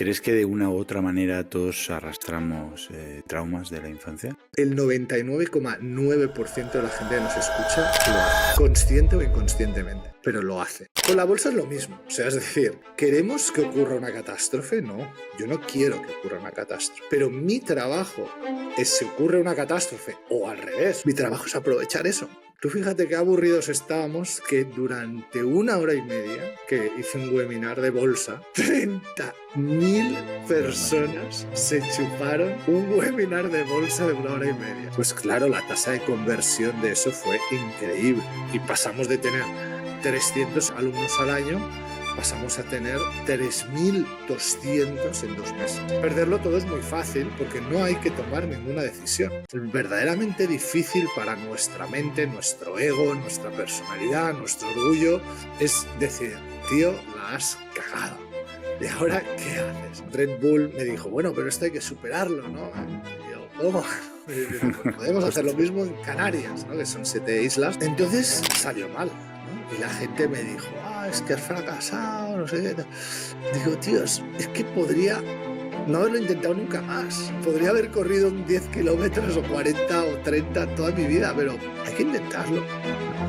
¿Crees que de una u otra manera todos arrastramos traumas de la infancia? El 99,9% de la gente que nos escucha lo hace, consciente o inconscientemente, pero lo hace. Con la bolsa es lo mismo, o sea, es decir, ¿queremos que ocurra una catástrofe? No, yo no quiero que ocurra una catástrofe, pero mi trabajo es si ocurre una catástrofe o al revés, mi trabajo es aprovechar eso. Tú fíjate qué aburridos estábamos que durante 1 hora y media que hice un webinar de bolsa, 30.000 personas se chuparon un webinar de bolsa de 1 hora y media. Pues claro, la tasa de conversión de eso fue increíble y pasamos de tener 300 alumnos al año, pasamos a tener 3.200 en 2 meses. Perderlo todo es muy fácil porque no hay que tomar ninguna decisión. Verdaderamente difícil para nuestra mente, nuestro ego, nuestra personalidad, nuestro orgullo es decir, tío, la has cagado. ¿Y ahora qué haces? Red Bull me dijo, bueno, pero esto hay que superarlo, ¿no? Y yo, ¿cómo? Podemos hacer lo mismo en Canarias, ¿no? Que son 7 islas. Entonces salió mal, ¿no? Y la gente me dijo, es que has fracasado, no sé qué. Digo, tíos, es que podría no haberlo intentado nunca más. Podría haber corrido 10 kilómetros o 40 o 30 toda mi vida, pero hay que intentarlo.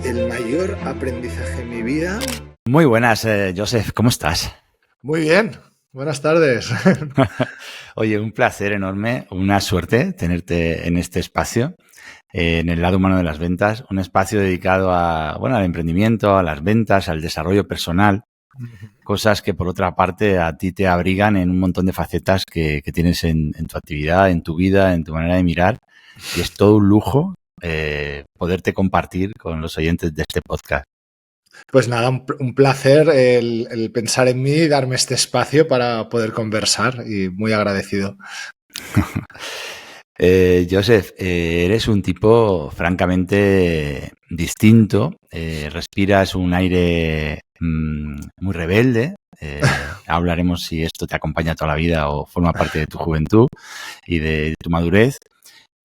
El mayor aprendizaje en mi vida... Muy buenas, Joseph, ¿cómo estás? Muy bien, buenas tardes. Oye, un placer enorme, una suerte tenerte en este espacio. En el lado humano de las ventas, un espacio dedicado al emprendimiento, a las ventas, al desarrollo personal, cosas que por otra parte a ti te abrigan en un montón de facetas que tienes en tu actividad, en tu vida, en tu manera de mirar, y es todo un lujo poderte compartir con los oyentes de este podcast. Pues nada, un placer el pensar en mí y darme este espacio para poder conversar y muy agradecido. Joseph, eres un tipo francamente distinto, respiras un aire muy rebelde, hablaremos si esto te acompaña toda la vida o forma parte de tu juventud y de tu madurez,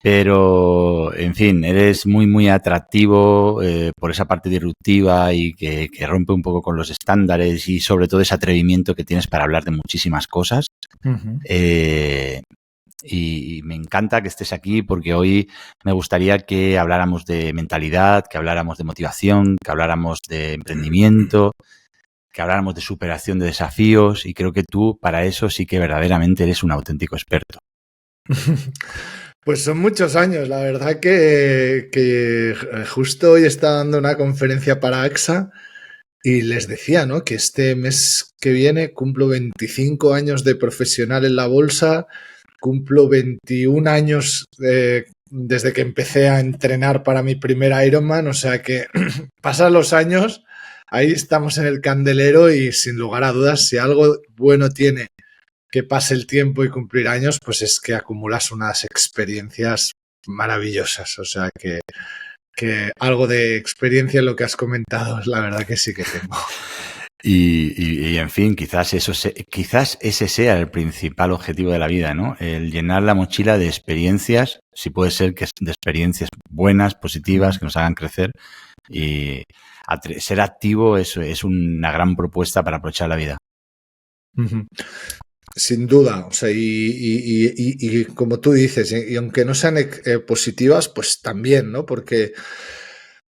pero en fin, eres muy muy atractivo por esa parte disruptiva y que rompe un poco con los estándares y sobre todo ese atrevimiento que tienes para hablar de muchísimas cosas. Uh-huh. Y me encanta que estés aquí porque hoy me gustaría que habláramos de mentalidad, que habláramos de motivación, que habláramos de emprendimiento, que habláramos de superación de desafíos y creo que tú para eso sí que verdaderamente eres un auténtico experto. Pues son muchos años, la verdad que justo hoy estaba dando una conferencia para AXA y les decía, ¿no?, que este mes que viene cumplo 25 años de profesional en la bolsa. Cumplo 21 años desde que empecé a entrenar para mi primer Ironman, o sea que pasan los años, ahí estamos en el candelero y sin lugar a dudas, si algo bueno tiene que pase el tiempo y cumplir años, pues es que acumulas unas experiencias maravillosas, o sea que algo de experiencia en lo que has comentado, la verdad que sí que tengo. Y en fin, quizás ese sea el principal objetivo de la vida, ¿no? El llenar la mochila de experiencias, si puede ser que de experiencias buenas, positivas, que nos hagan crecer. Y ser activo es una gran propuesta para aprovechar la vida. Uh-huh. Sin duda, o sea, y como tú dices, y aunque no sean positivas, pues también, ¿no? Porque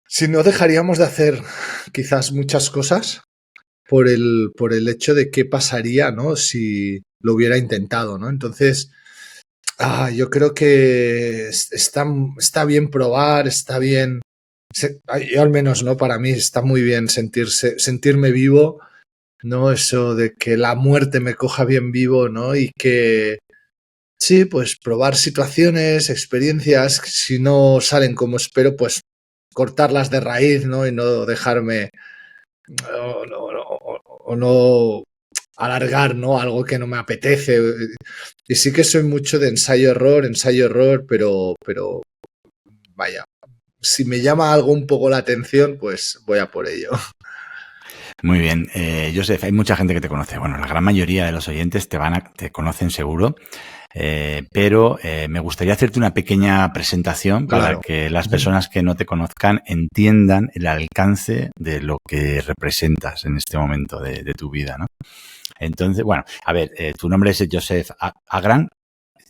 si no dejaríamos de hacer quizás muchas cosas por el hecho de qué pasaría, ¿no?, si lo hubiera intentado, ¿no? Entonces, yo creo que está bien probar, está bien, yo al menos, ¿no?, para mí está muy bien sentirme vivo, ¿no? Eso de que la muerte me coja bien vivo, ¿no? Y que, sí, pues probar situaciones, experiencias, si no salen como espero, pues cortarlas de raíz, ¿no? Y no dejarme... o no alargar, ¿no?, algo que no me apetece. Y sí que soy mucho de ensayo-error, pero vaya, si me llama algo un poco la atención, pues voy a por ello. Muy bien. Joseph, hay mucha gente que te conoce. Bueno, la gran mayoría de los oyentes te conocen seguro. Pero me gustaría hacerte una pequeña presentación para que las personas que no te conozcan entiendan el alcance de lo que representas en este momento de tu vida, ¿no? Entonces, bueno, a ver, tu nombre es Joseph Agran.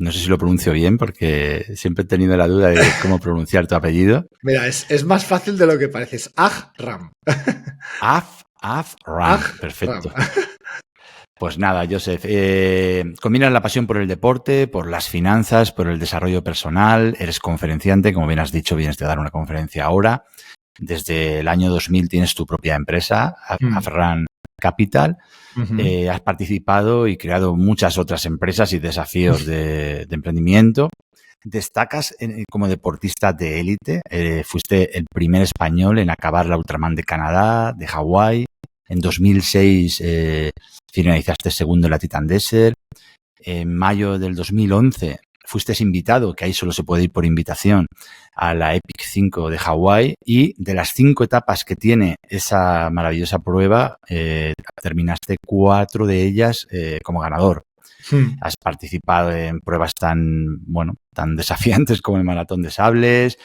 No sé si lo pronuncio bien porque siempre he tenido la duda de cómo pronunciar tu apellido. Mira, es más fácil de lo que parece. Es Agran. Agran, perfecto. Pues nada, Joseph, combinas la pasión por el deporte, por las finanzas, por el desarrollo personal, eres conferenciante, como bien has dicho, vienes de dar una conferencia ahora. Desde el año 2000 tienes tu propia empresa, Afran Capital. Has participado y creado muchas otras empresas y desafíos de emprendimiento. Destacas como deportista de élite. Fuiste el primer español en acabar la Ultraman de Canadá, de Hawái. En 2006 finalizaste segundo en la Titan Desert. En mayo del 2011 fuiste invitado, que ahí solo se puede ir por invitación, a la Epic 5 de Hawái, y de las 5 etapas que tiene esa maravillosa prueba, terminaste 4 de ellas como ganador. Has participado en pruebas tan desafiantes como el Maratón de Sables.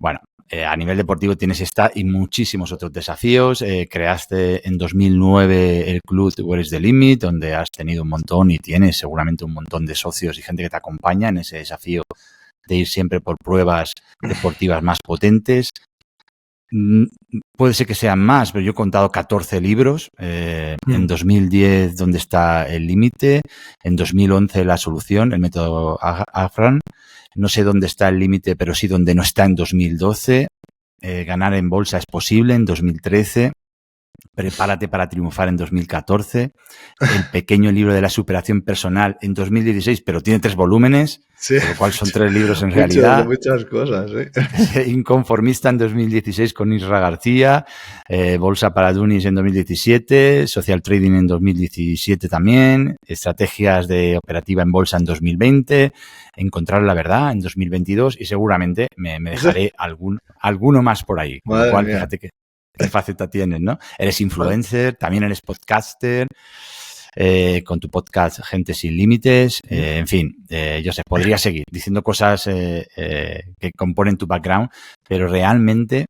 Bueno, a nivel deportivo tienes esta y muchísimos otros desafíos. Creaste en 2009 el club Where is the Limit, donde has tenido un montón y tienes seguramente un montón de socios y gente que te acompaña en ese desafío de ir siempre por pruebas deportivas más potentes. Puede ser que sean más, pero yo he contado 14 libros. En 2010, ¿Dónde está el límite? En 2011, La solución, el método Afran. No sé dónde está el límite, pero sí dónde no está en 2012. Ganar en bolsa es posible en 2013. Prepárate para triunfar en 2014. El pequeño libro de la superación personal en 2016, pero tiene 3 volúmenes, sí, por lo cual son 3 libros en realidad. Muchas cosas, ¿eh? Inconformista en 2016 con Isra García, Bolsa para Dunis en 2017, Social Trading en 2017 también, Estrategias de operativa en bolsa en 2020, Encontrar la verdad en 2022 y seguramente me dejaré alguno más por ahí. Con lo cual, fíjate que qué faceta tienes, ¿no? Eres influencer, también eres podcaster, con tu podcast Gente Sin Límites, en fin, yo sé, podría seguir diciendo cosas que componen tu background, pero realmente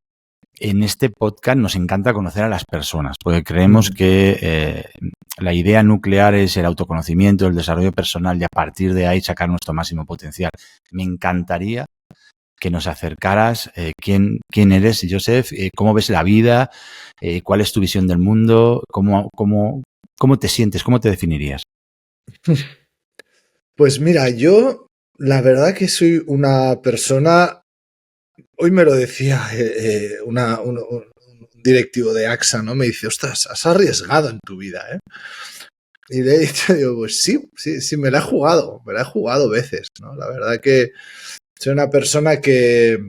en este podcast nos encanta conocer a las personas, porque creemos que la idea nuclear es el autoconocimiento, el desarrollo personal y a partir de ahí sacar nuestro máximo potencial. Me encantaría que nos acercaras, quién eres, Joseph, cómo ves la vida, cuál es tu visión del mundo, cómo te sientes, cómo te definirías. Pues mira, yo la verdad que soy una persona, hoy me lo decía un directivo de AXA, ¿no? Me dice, ostras, has arriesgado en tu vida, ¿eh? Y le he dicho, digo, pues sí, me la he jugado veces, ¿no? La verdad que soy una persona que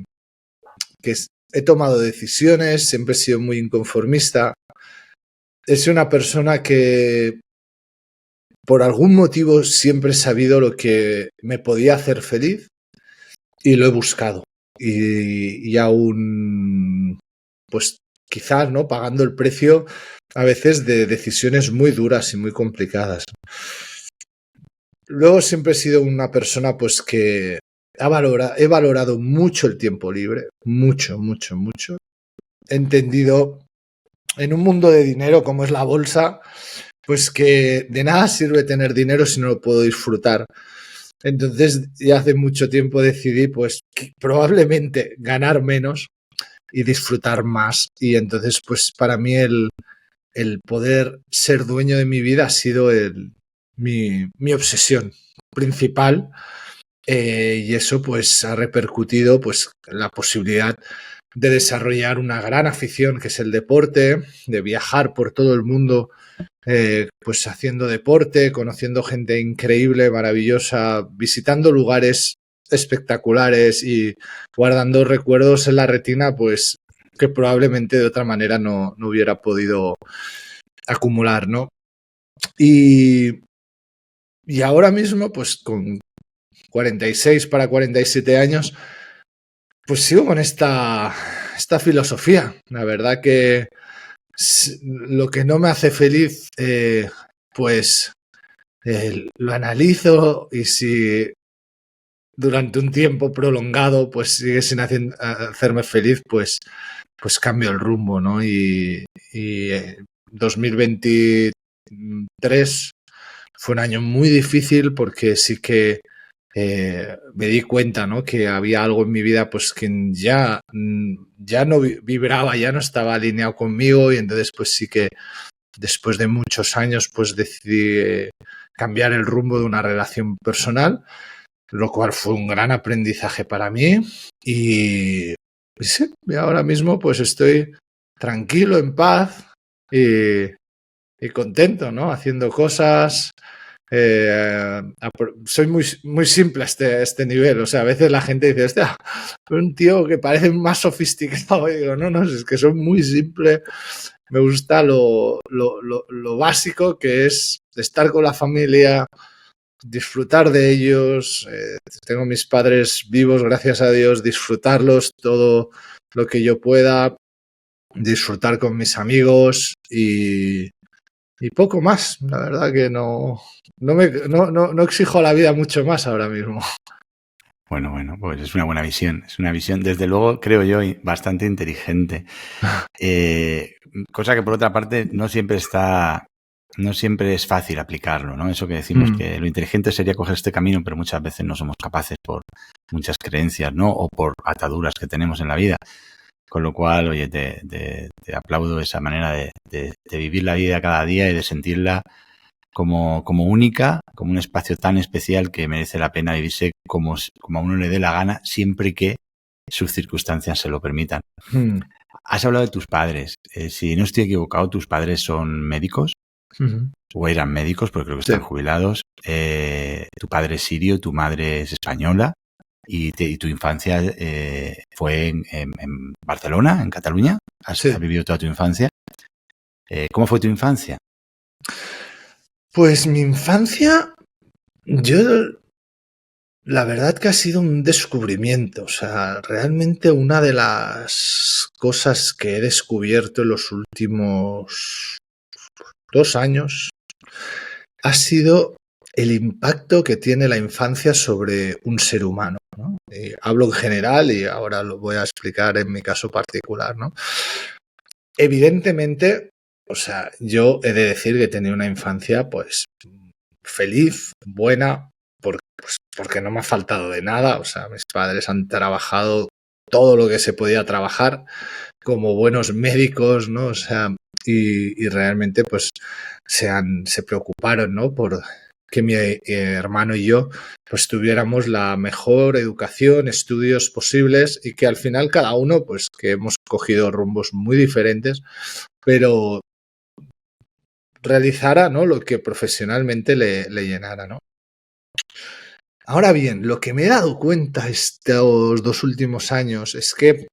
he tomado decisiones, siempre he sido muy inconformista. Es una persona que por algún motivo siempre he sabido lo que me podía hacer feliz y lo he buscado. Y aún, pues quizás, ¿no? Pagando el precio a veces de decisiones muy duras y muy complicadas. Luego siempre he sido una persona pues que he valorado mucho el tiempo libre, mucho. He entendido en un mundo de dinero como es la bolsa, pues que de nada sirve tener dinero si no lo puedo disfrutar. Entonces ya hace mucho tiempo decidí pues que probablemente ganar menos y disfrutar más. Y entonces pues para mí el poder ser dueño de mi vida ha sido mi obsesión principal. Y eso pues ha repercutido pues en la posibilidad de desarrollar una gran afición que es el deporte, de viajar por todo el mundo pues haciendo deporte, conociendo gente increíble, maravillosa, visitando lugares espectaculares y guardando recuerdos en la retina pues que probablemente de otra manera no hubiera podido acumular, ¿no? Y ahora mismo pues con 46 para 47 años pues sigo con esta filosofía. La verdad que lo que no me hace feliz, pues lo analizo y si durante un tiempo prolongado pues sigue sin hacerme feliz, pues cambio el rumbo, ¿no? Y 2023 fue un año muy difícil porque sí que me di cuenta, ¿no? Que había algo en mi vida pues que ya no vibraba, ya no estaba alineado conmigo, y entonces pues sí que después de muchos años pues decidí cambiar el rumbo de una relación personal, lo cual fue un gran aprendizaje para mí, y sí, y ahora mismo pues estoy tranquilo, en paz y contento, ¿no? Haciendo cosas. Soy muy simple a este nivel. O sea, a veces la gente dice, hostia, un tío que parece más sofisticado. Y digo, no, es que soy muy simple. Me gusta lo básico, que es estar con la familia, disfrutar de ellos. Tengo mis padres vivos, gracias a Dios, disfrutarlos todo lo que yo pueda, disfrutar con mis amigos y poco más. La verdad que no exijo a la vida mucho más ahora mismo. Bueno, pues es una buena visión. Es una visión, desde luego, creo yo, bastante inteligente. Cosa que, por otra parte, no siempre es fácil aplicarlo, ¿no? Eso que decimos que lo inteligente sería coger este camino, pero muchas veces no somos capaces por muchas creencias, ¿no? O por ataduras que tenemos en la vida. Con lo cual, oye, te aplaudo esa manera de vivir la vida cada día y de sentirla como única, como un espacio tan especial que merece la pena vivirse como a uno le dé la gana, siempre que sus circunstancias se lo permitan. Has hablado de tus padres. Si no estoy equivocado, tus padres son médicos, o eran médicos, porque creo que están jubilados. Tu padre es sirio, tu madre es española, y tu infancia fue en Barcelona, en Cataluña. Has vivido toda tu infancia. ¿Cómo fue tu infancia? Pues mi infancia, la verdad que ha sido un descubrimiento. O sea, realmente una de las cosas que he descubierto en los últimos 2 años ha sido el impacto que tiene la infancia sobre un ser humano, ¿no? Hablo en general y ahora lo voy a explicar en mi caso particular, ¿no? Evidentemente, o sea, yo he de decir que he tenido una infancia pues feliz, buena, porque no me ha faltado de nada. O sea, mis padres han trabajado todo lo que se podía trabajar como buenos médicos, ¿no? O sea, y realmente pues se preocuparon, ¿no? Por que mi hermano y yo pues tuviéramos la mejor educación, estudios posibles, y que al final cada uno pues que hemos cogido rumbos muy diferentes, pero realizara, ¿no? Lo que profesionalmente le llenara, ¿no? Ahora bien, lo que me he dado cuenta estos 2 últimos años es que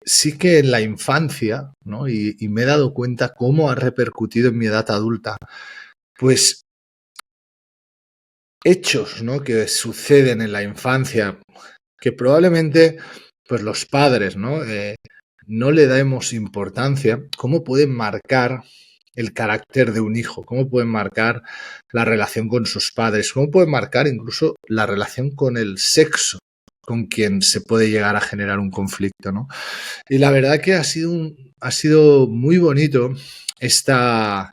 sí que en la infancia, ¿no? Y me he dado cuenta cómo ha repercutido en mi edad adulta, pues hechos, ¿no? Que suceden en la infancia, que probablemente pues los padres, ¿no? No le damos importancia, cómo pueden marcar el carácter de un hijo, cómo pueden marcar la relación con sus padres, cómo pueden marcar incluso la relación con el sexo con quien se puede llegar a generar un conflicto, ¿no? Y la verdad que ha sido muy bonito esta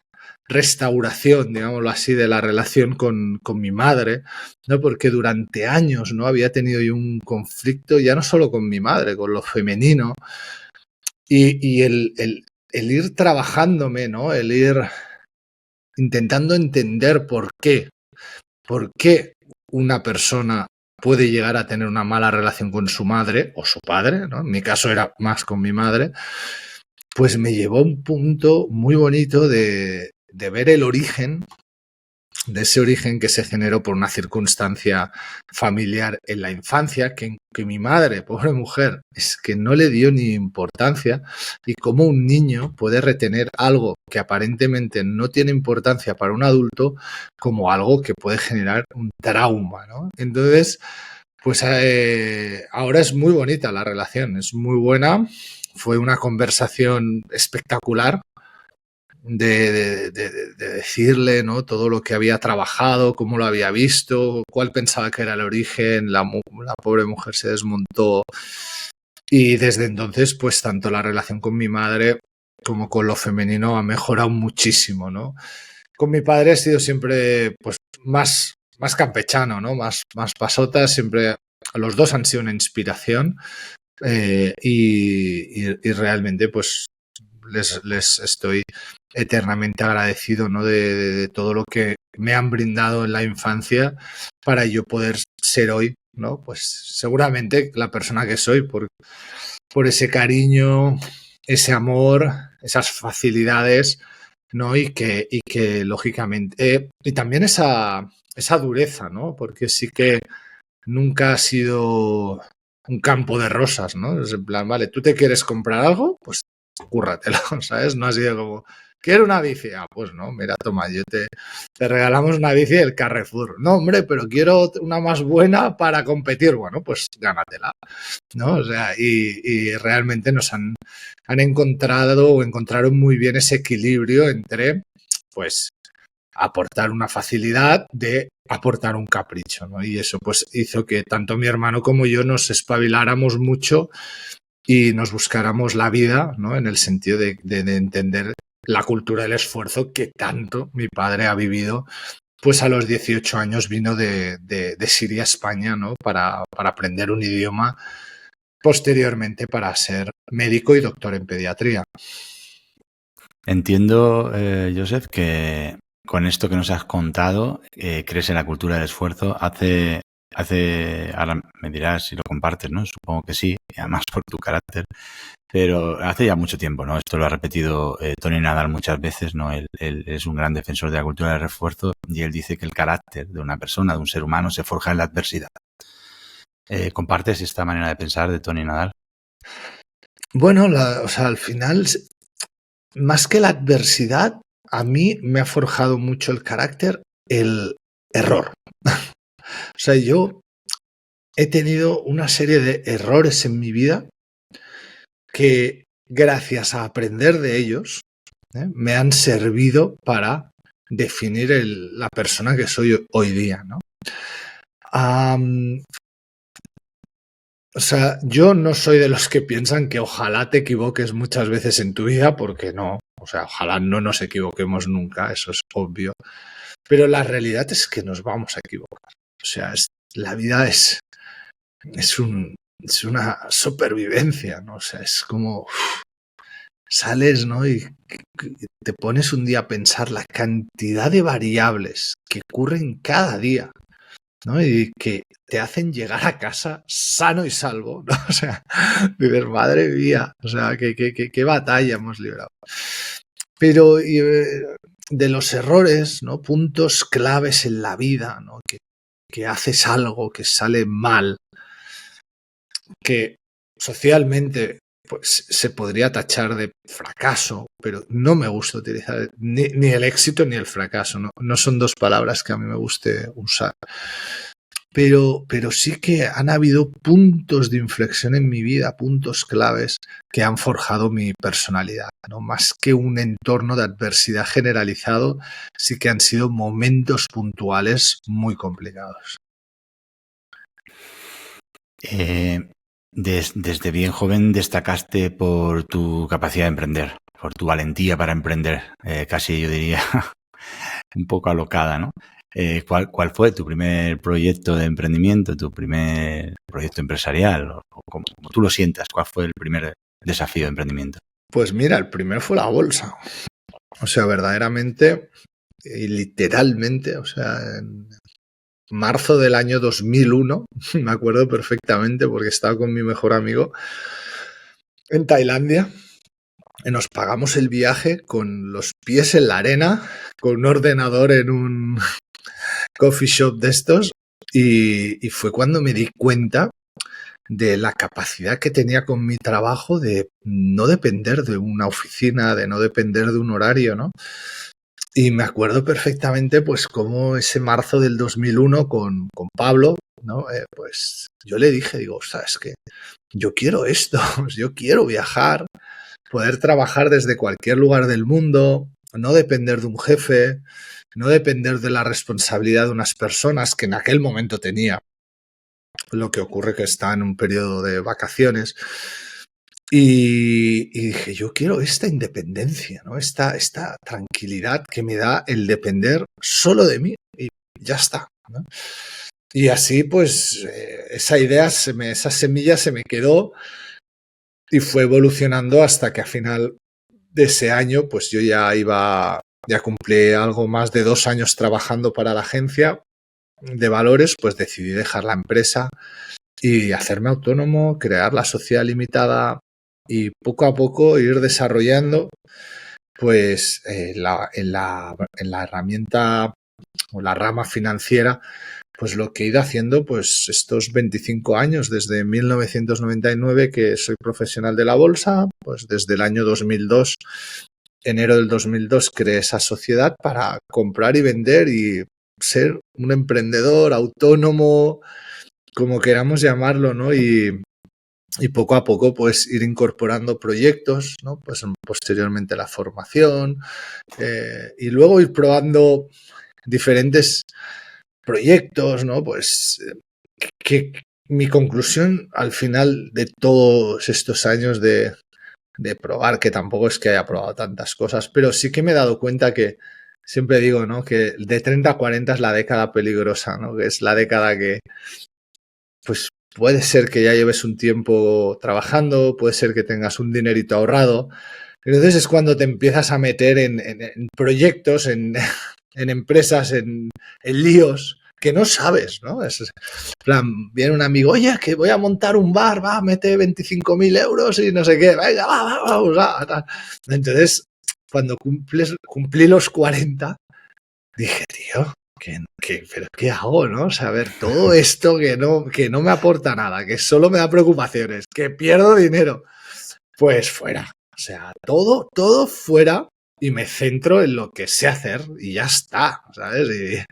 restauración, digámoslo así, de la relación con mi madre, ¿no? Porque durante años, ¿no? Había tenido yo un conflicto ya no solo con mi madre, con lo femenino, y el ir trabajándome, ¿no? El ir intentando entender por qué una persona puede llegar a tener una mala relación con su madre o su padre, ¿no? En mi caso era más con mi madre, pues me llevó a un punto muy bonito de ver el origen, de ese origen que se generó por una circunstancia familiar en la infancia, que mi madre, pobre mujer, es que no le dio ni importancia, y cómo un niño puede retener algo que aparentemente no tiene importancia para un adulto como algo que puede generar un trauma, ¿no? Entonces, pues ahora es muy bonita la relación, es muy buena. Fue una conversación espectacular de decirle, ¿no? Todo lo que había trabajado, cómo lo había visto, cuál pensaba que era el origen. La pobre mujer se desmontó, y desde entonces pues tanto la relación con mi madre como con lo femenino ha mejorado muchísimo, ¿no? con mi padre he sido siempre pues más campechano, ¿no? Más pasota, siempre los dos han sido una inspiración y realmente pues les estoy eternamente agradecido, ¿no? De todo lo que me han brindado en la infancia para yo poder ser hoy, ¿no? Pues seguramente la persona que soy por ese cariño, ese amor, esas facilidades, ¿no? Y que lógicamente, y también esa dureza, ¿no? Porque sí que nunca ha sido un campo de rosas, ¿no? Es en plan, vale, ¿tú te quieres comprar algo? Pues cúrratelo, ¿sabes? No ha sido como, quiero una bici. Ah, pues no, mira, toma, te regalamos una bici del Carrefour. No, hombre, pero quiero una más buena para competir. Bueno, pues gánatela, ¿no? O sea, y realmente nos han encontrado o encontraron muy bien ese equilibrio entre, pues, aportar una facilidad de aportar un capricho, ¿no? Y eso pues hizo que tanto mi hermano como yo nos espabiláramos mucho y nos buscáramos la vida, ¿no? En el sentido de entender la cultura del esfuerzo que tanto mi padre ha vivido. Pues a los 18 años vino de Siria a España, ¿no? Para aprender un idioma, posteriormente para ser médico y doctor en pediatría. Entiendo, Joseph, que con esto que nos has contado, crees en la cultura del esfuerzo. Ahora me dirás si lo compartes, ¿no? Supongo que sí, y además por tu carácter, pero hace ya mucho tiempo, ¿no? Esto lo ha repetido Tony Nadal muchas veces, ¿no? Él es un gran defensor de la cultura del esfuerzo y él dice que el carácter de una persona, de un ser humano, se forja en la adversidad. ¿Compartes esta manera de pensar de Tony Nadal? Bueno, o sea, al final, más que la adversidad, a mí me ha forjado mucho el carácter el error. O sea, yo he tenido una serie de errores en mi vida que, gracias a aprender de ellos, me han servido para definir la persona que soy hoy día, ¿no? O sea, yo no soy de los que piensan que ojalá te equivoques muchas veces en tu vida, porque no. O sea, ojalá no nos equivoquemos nunca, eso es obvio. Pero la realidad es que nos vamos a equivocar. O sea, la vida es una supervivencia, ¿no? O sea, es como sales, ¿no? Y te pones un día a pensar la cantidad de variables que ocurren cada día, ¿no? Y que te hacen llegar a casa sano y salvo, ¿no? O sea, dices, madre mía, o sea, qué batalla hemos librado. Pero de los errores, ¿no? Puntos claves en la vida, ¿no? Que haces algo que sale mal, que socialmente pues se podría tachar de fracaso, pero no me gusta utilizar ni el éxito ni el fracaso, no son dos palabras que a mí me guste usar. Pero sí que han habido puntos de inflexión en mi vida, puntos claves que han forjado mi personalidad, ¿no? Más que un entorno de adversidad generalizado, sí que han sido momentos puntuales muy complicados. Desde bien joven destacaste por tu capacidad de emprender, por tu valentía para emprender, casi yo diría un poco alocada, ¿no? ¿Cuál fue tu primer proyecto de emprendimiento, tu primer proyecto empresarial? O como tú lo sientas, ¿cuál fue el primer desafío de emprendimiento? Pues mira, el primero fue la bolsa. O sea, verdaderamente y literalmente, o sea, en marzo del año 2001, me acuerdo perfectamente porque estaba con mi mejor amigo en Tailandia. Nos pagamos el viaje con los pies en la arena, con un ordenador en un coffee shop de estos, y fue cuando me di cuenta de la capacidad que tenía con mi trabajo de no depender de una oficina, de no depender de un horario, ¿no? Y me acuerdo perfectamente pues cómo ese marzo del 2001 con Pablo, ¿no? Pues yo le dije, digo, ostras, es que yo quiero esto, yo quiero viajar, poder trabajar desde cualquier lugar del mundo, no depender de un jefe, no depender de la responsabilidad de unas personas que en aquel momento tenía. Lo que ocurre que está en un periodo de vacaciones. Y dije, yo quiero esta independencia, ¿no? Esta tranquilidad que me da el depender solo de mí y ya está, ¿no? Y así, pues, esa idea, esa semilla se me quedó y fue evolucionando hasta que a final de ese año, pues yo ya cumplí algo más de 2 años trabajando para la agencia de valores, pues decidí dejar la empresa y hacerme autónomo, crear la sociedad limitada y poco a poco ir desarrollando, pues, en la herramienta o la rama financiera, pues lo que he ido haciendo, pues estos 25 años, desde 1999 que soy profesional de la bolsa, pues desde el año 2002, enero del 2002, creé esa sociedad para comprar y vender y ser un emprendedor autónomo, como queramos llamarlo, ¿no? Y poco a poco, pues ir incorporando proyectos, ¿no? Pues posteriormente la formación, y luego ir probando diferentes proyectos, ¿no? Pues que mi conclusión al final de todos estos años de probar, que tampoco es que haya probado tantas cosas, pero sí que me he dado cuenta que siempre digo, ¿no? Que de 30 a 40 es la década peligrosa, ¿no? Que es la década que, pues, puede ser que ya lleves un tiempo trabajando, puede ser que tengas un dinerito ahorrado. Entonces es cuando te empiezas a meter en proyectos, en empresas, en líos que no sabes, ¿no? Es plan, viene un amigo, oye, que voy a montar un bar, va, mete 25.000 euros y no sé qué, venga, vamos, va. Entonces, cuando cumplí los 40, dije, tío, ¿pero qué hago, no? O sea, a ver, todo esto que no me aporta nada, que solo me da preocupaciones, que pierdo dinero, pues fuera. O sea, todo fuera y me centro en lo que sé hacer y ya está, ¿sabes?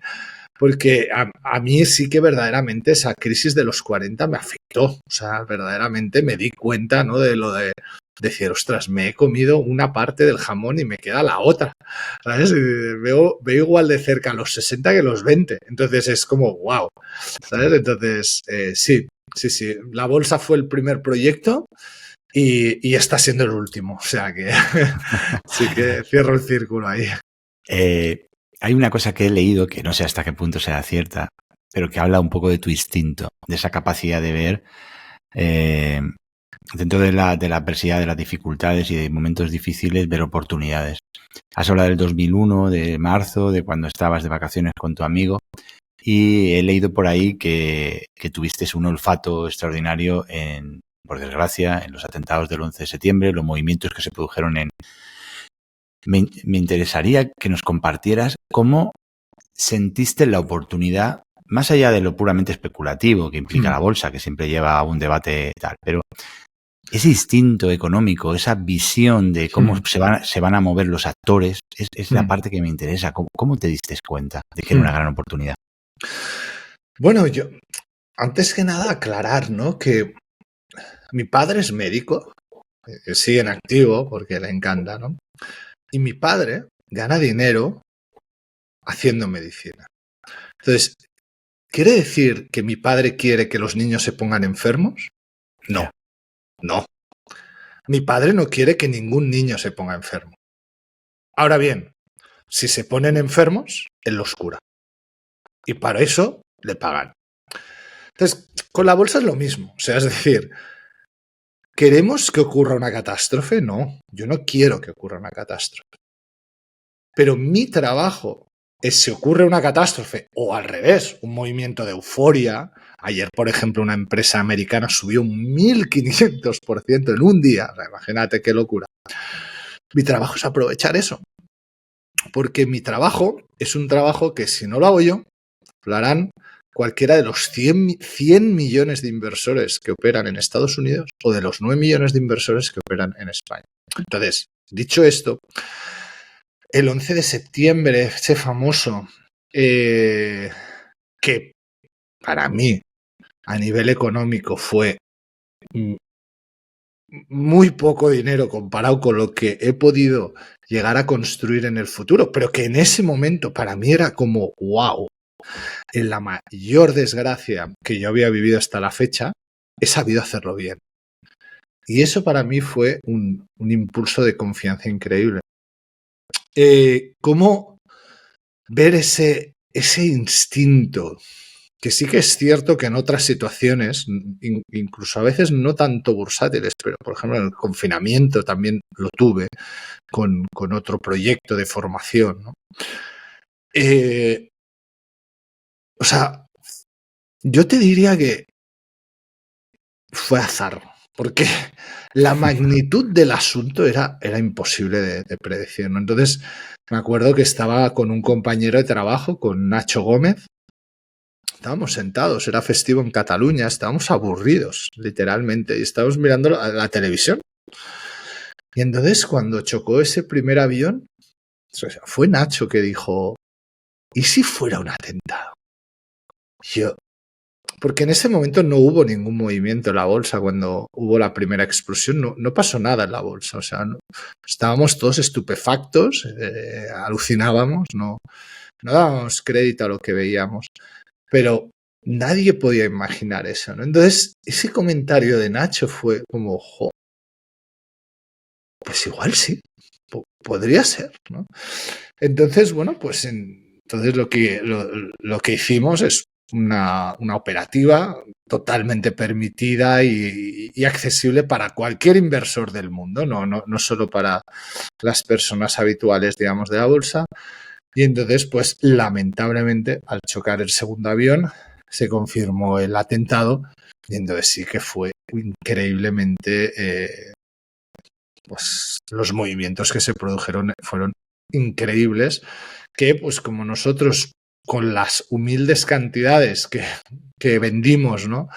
Porque a mí sí que verdaderamente esa crisis de los 40 me afectó. O sea, verdaderamente me di cuenta, ¿no? De lo de decir, ostras, me he comido una parte del jamón y me queda la otra, ¿sabes? Veo igual de cerca los 60 que los 20. Entonces es como, wow, ¿sabes? Entonces, sí. La bolsa fue el primer proyecto y está siendo el último. O sea que sí que cierro el círculo ahí. Hay una cosa que he leído, que no sé hasta qué punto sea cierta, pero que habla un poco de tu instinto, de esa capacidad de ver dentro de la adversidad, de las dificultades y de momentos difíciles, ver oportunidades. Has hablado del 2001, de marzo, de cuando estabas de vacaciones con tu amigo, y he leído por ahí que tuviste un olfato extraordinario por desgracia, en los atentados del 11 de septiembre, los movimientos que se produjeron en... Me interesaría que nos compartieras cómo sentiste la oportunidad, más allá de lo puramente especulativo que implica la bolsa, que siempre lleva a un debate tal, pero ese instinto económico, esa visión de cómo se van a mover los actores, es la parte que me interesa. ¿Cómo te diste cuenta de que era una gran oportunidad? Bueno, yo, antes que nada, aclarar, ¿no? Que mi padre es médico, sigue en activo porque le encanta, ¿no? Y mi padre gana dinero haciendo medicina. Entonces, ¿quiere decir que mi padre quiere que los niños se pongan enfermos? No, no. Mi padre no quiere que ningún niño se ponga enfermo. Ahora bien, si se ponen enfermos, él los cura. Y para eso le pagan. Entonces, con la bolsa es lo mismo. O sea, es decir, ¿queremos que ocurra una catástrofe? No, yo no quiero que ocurra una catástrofe. Pero mi trabajo es si ocurre una catástrofe o al revés, un movimiento de euforia. Ayer, por ejemplo, una empresa americana subió un 1500% en un día. O sea, imagínate qué locura. Mi trabajo es aprovechar eso. Porque mi trabajo es un trabajo que si no lo hago yo, lo harán cualquiera de los 100 millones de inversores que operan en Estados Unidos o de los 9 millones de inversores que operan en España. Entonces, dicho esto, el 11 de septiembre, ese famoso, que para mí, a nivel económico, fue muy poco dinero comparado con lo que he podido llegar a construir en el futuro, pero que en ese momento para mí era como, wow, en la mayor desgracia que yo había vivido hasta la fecha, he sabido hacerlo bien. Y eso para mí fue un impulso de confianza increíble. ¿Cómo ver ese instinto? Que sí que es cierto que en otras situaciones, incluso a veces no tanto bursátiles, pero por ejemplo en el confinamiento también lo tuve con otro proyecto de formación, ¿no? O sea, yo te diría que fue azar, porque la magnitud del asunto era imposible de predecir, ¿no? Entonces, me acuerdo que estaba con un compañero de trabajo, con Nacho Gómez. Estábamos sentados, era festivo en Cataluña, estábamos aburridos, literalmente, y estábamos mirando la televisión. Y entonces, cuando chocó ese primer avión, fue Nacho que dijo, ¿y si fuera un atentado? Porque en ese momento no hubo ningún movimiento en la bolsa cuando hubo la primera explosión, no pasó nada en la bolsa, o sea, estábamos todos estupefactos, alucinábamos, no dábamos crédito a lo que veíamos, pero nadie podía imaginar eso, ¿no? Entonces, ese comentario de Nacho fue como, jo, pues igual sí, podría ser, ¿no? Entonces, bueno, pues entonces lo que hicimos es una operativa totalmente permitida y accesible para cualquier inversor del mundo, no solo para las personas habituales, digamos, de la bolsa. Y entonces, pues lamentablemente, al chocar el segundo avión, se confirmó el atentado y entonces sí que fue increíblemente, pues los movimientos que se produjeron fueron increíbles, que pues como nosotros con las humildes cantidades que vendimos, ¿no?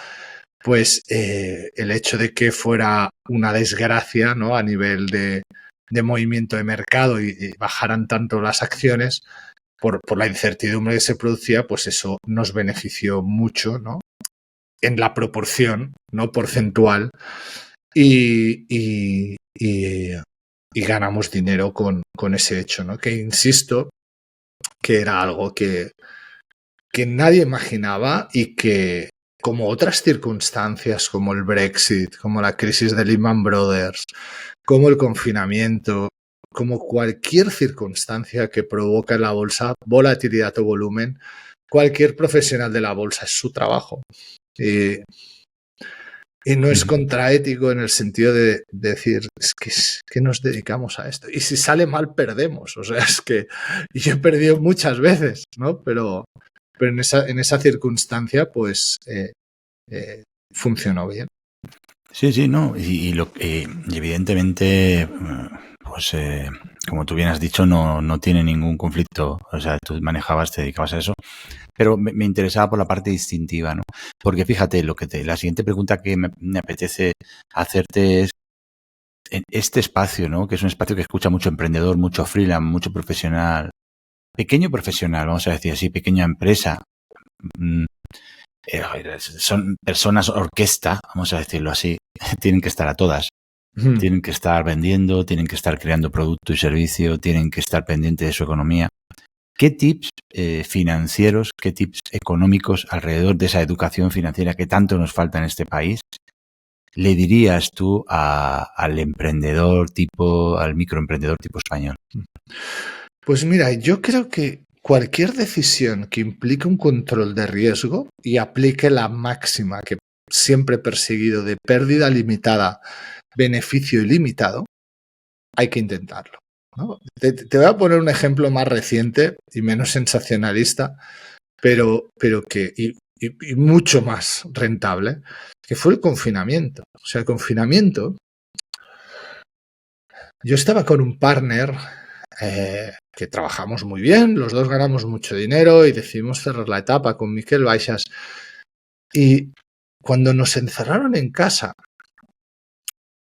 Pues el hecho de que fuera una desgracia, ¿no? A nivel de movimiento de mercado y bajaran tanto las acciones por la incertidumbre que se producía, pues eso nos benefició mucho, ¿no? En la proporción, ¿no? Porcentual y ganamos dinero con ese hecho, ¿no? Que insisto que era algo que nadie imaginaba y que, como otras circunstancias, como el Brexit, como la crisis de Lehman Brothers, como el confinamiento, como cualquier circunstancia que provoca en la bolsa volatilidad o volumen, cualquier profesional de la bolsa es su trabajo. Y no es contraético en el sentido de decir, es que nos dedicamos a esto. Y si sale mal, perdemos. O sea, es que yo he perdido muchas veces, ¿no? Pero en esa circunstancia, pues, funcionó bien. Sí, no. Y evidentemente, pues, como tú bien has dicho, no tiene ningún conflicto. O sea, tú te dedicabas a eso. Pero me interesaba por la parte distintiva, ¿no? Porque fíjate, la siguiente pregunta que me apetece hacerte es, en este espacio, ¿no? Que es un espacio que escucha mucho emprendedor, mucho freelance, mucho profesional, pequeño profesional, vamos a decir así, pequeña empresa. Son personas orquesta, vamos a decirlo así, tienen que estar a todas. Tienen que estar vendiendo, tienen que estar creando producto y servicio, tienen que estar pendientes de su economía. ¿Qué tips financieros, qué tips económicos alrededor de esa educación financiera que tanto nos falta en este país le dirías tú al emprendedor al microemprendedor tipo español? Pues mira, yo creo que cualquier decisión que implique un control de riesgo y aplique la máxima que siempre he perseguido de pérdida limitada, beneficio ilimitado, hay que intentarlo, ¿no? Te voy a poner un ejemplo más reciente y menos sensacionalista, pero que y mucho más rentable, que fue el confinamiento. O sea, el confinamiento, yo estaba con un partner que trabajamos muy bien, los dos ganamos mucho dinero y decidimos cerrar la etapa con Miquel Baixas. Y cuando nos encerraron en casa,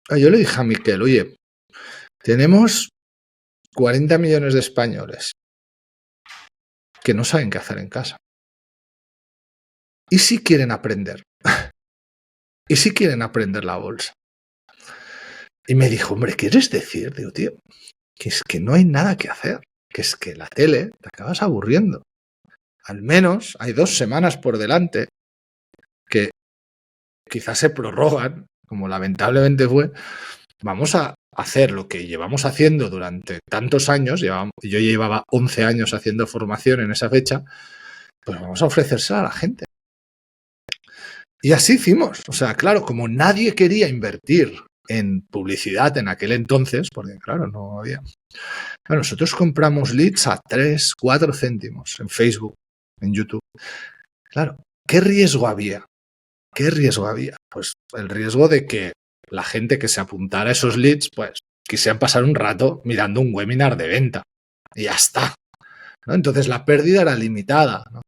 yo le dije a Miquel, oye, tenemos 40 millones de españoles que no saben qué hacer en casa. ¿Y si quieren aprender? ¿Y si quieren aprender la bolsa? Y me dijo, hombre, ¿quieres decir? Digo, tío, que es que no hay nada que hacer, que es que la tele te acabas aburriendo. Al menos hay 2 semanas por delante que quizás se prorrogan, como lamentablemente fue, vamos a hacer lo que llevamos haciendo durante tantos años, yo llevaba 11 años haciendo formación en esa fecha, pues vamos a ofrecérsela a la gente. Y así hicimos. O sea, claro, como nadie quería invertir en publicidad en aquel entonces, porque claro, no había... Bueno, nosotros compramos leads a 3, 4 céntimos en Facebook, en YouTube. Claro, ¿qué riesgo había? ¿Qué riesgo había? Pues el riesgo de que la gente que se apuntara a esos leads, pues quisieran pasar un rato mirando un webinar de venta. Y ya está, ¿no? Entonces la pérdida era limitada, ¿no?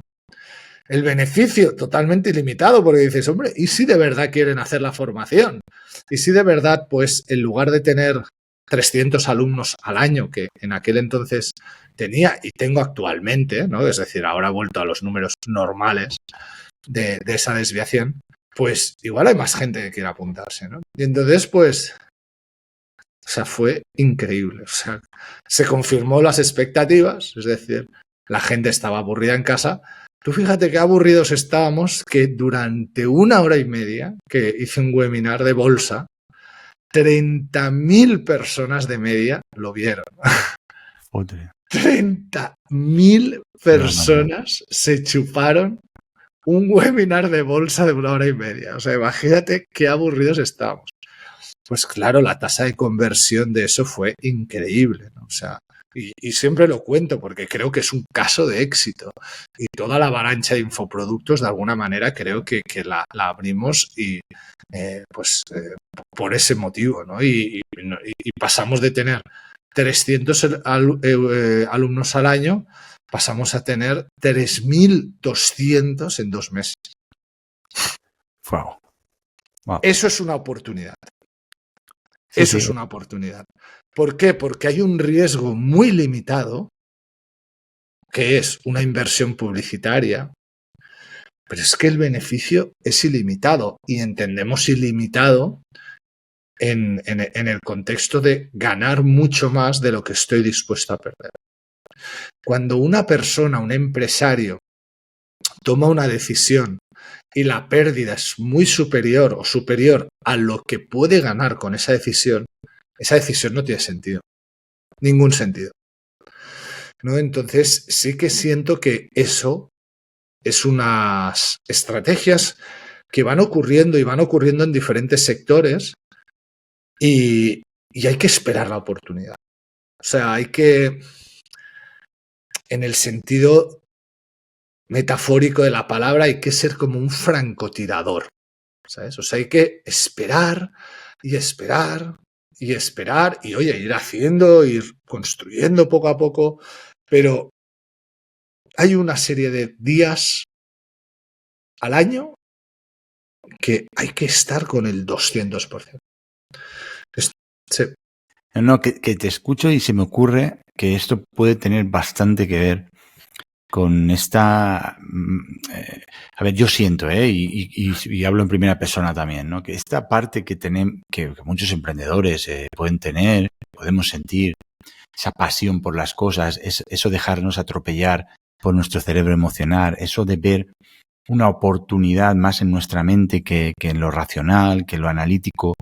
El beneficio totalmente ilimitado, porque dices, hombre, ¿y si de verdad quieren hacer la formación? ¿Y si de verdad, pues, en lugar de tener 300 alumnos al año, que en aquel entonces tenía y tengo actualmente, ¿no? Es decir, ahora he vuelto a los números normales de esa desviación, pues igual hay más gente que quiere apuntarse, ¿no? Y entonces, pues, o sea, fue increíble. O sea, se confirmó las expectativas, es decir, la gente estaba aburrida en casa. Tú fíjate qué aburridos estábamos que durante 1 hora y media que hice un webinar de bolsa, 30.000 personas de media lo vieron. 30.000 personas se chuparon un webinar de bolsa de 1 hora y media. O sea, imagínate qué aburridos estábamos. Pues claro, la tasa de conversión de eso fue increíble, ¿no? O sea, y siempre lo cuento porque creo que es un caso de éxito. Y toda la avalancha de infoproductos, de alguna manera, creo que la abrimos y por ese motivo, ¿no? Y pasamos de tener 300 alumnos al año, pasamos a tener 3.200 en 2 meses. Wow. Eso es una oportunidad. Eso es una oportunidad. ¿Por qué? Porque hay un riesgo muy limitado, que es una inversión publicitaria, pero es que el beneficio es ilimitado y entendemos ilimitado en el contexto de ganar mucho más de lo que estoy dispuesto a perder. Cuando una persona, un empresario, toma una decisión y la pérdida es muy superior o superior a lo que puede ganar con esa decisión no tiene sentido. Ningún sentido, ¿no? Entonces sí que siento que eso es unas estrategias que van ocurriendo en diferentes sectores y hay que esperar la oportunidad. O sea, hay que, en el sentido metafórico de la palabra, hay que ser como un francotirador, ¿sabes? O sea, hay que esperar y esperar y esperar y, oye, ir haciendo, ir construyendo poco a poco, pero hay una serie de días al año que hay que estar con el 200%. Sí. No, que te escucho y se me ocurre que esto puede tener bastante que ver con esta... a ver, yo siento, y hablo en primera persona también, ¿no? Que esta parte que tenemos, que muchos emprendedores pueden tener, podemos sentir, esa pasión por las cosas, eso dejarnos atropellar por nuestro cerebro emocional, eso de ver una oportunidad más en nuestra mente que en lo racional, que en lo analítico,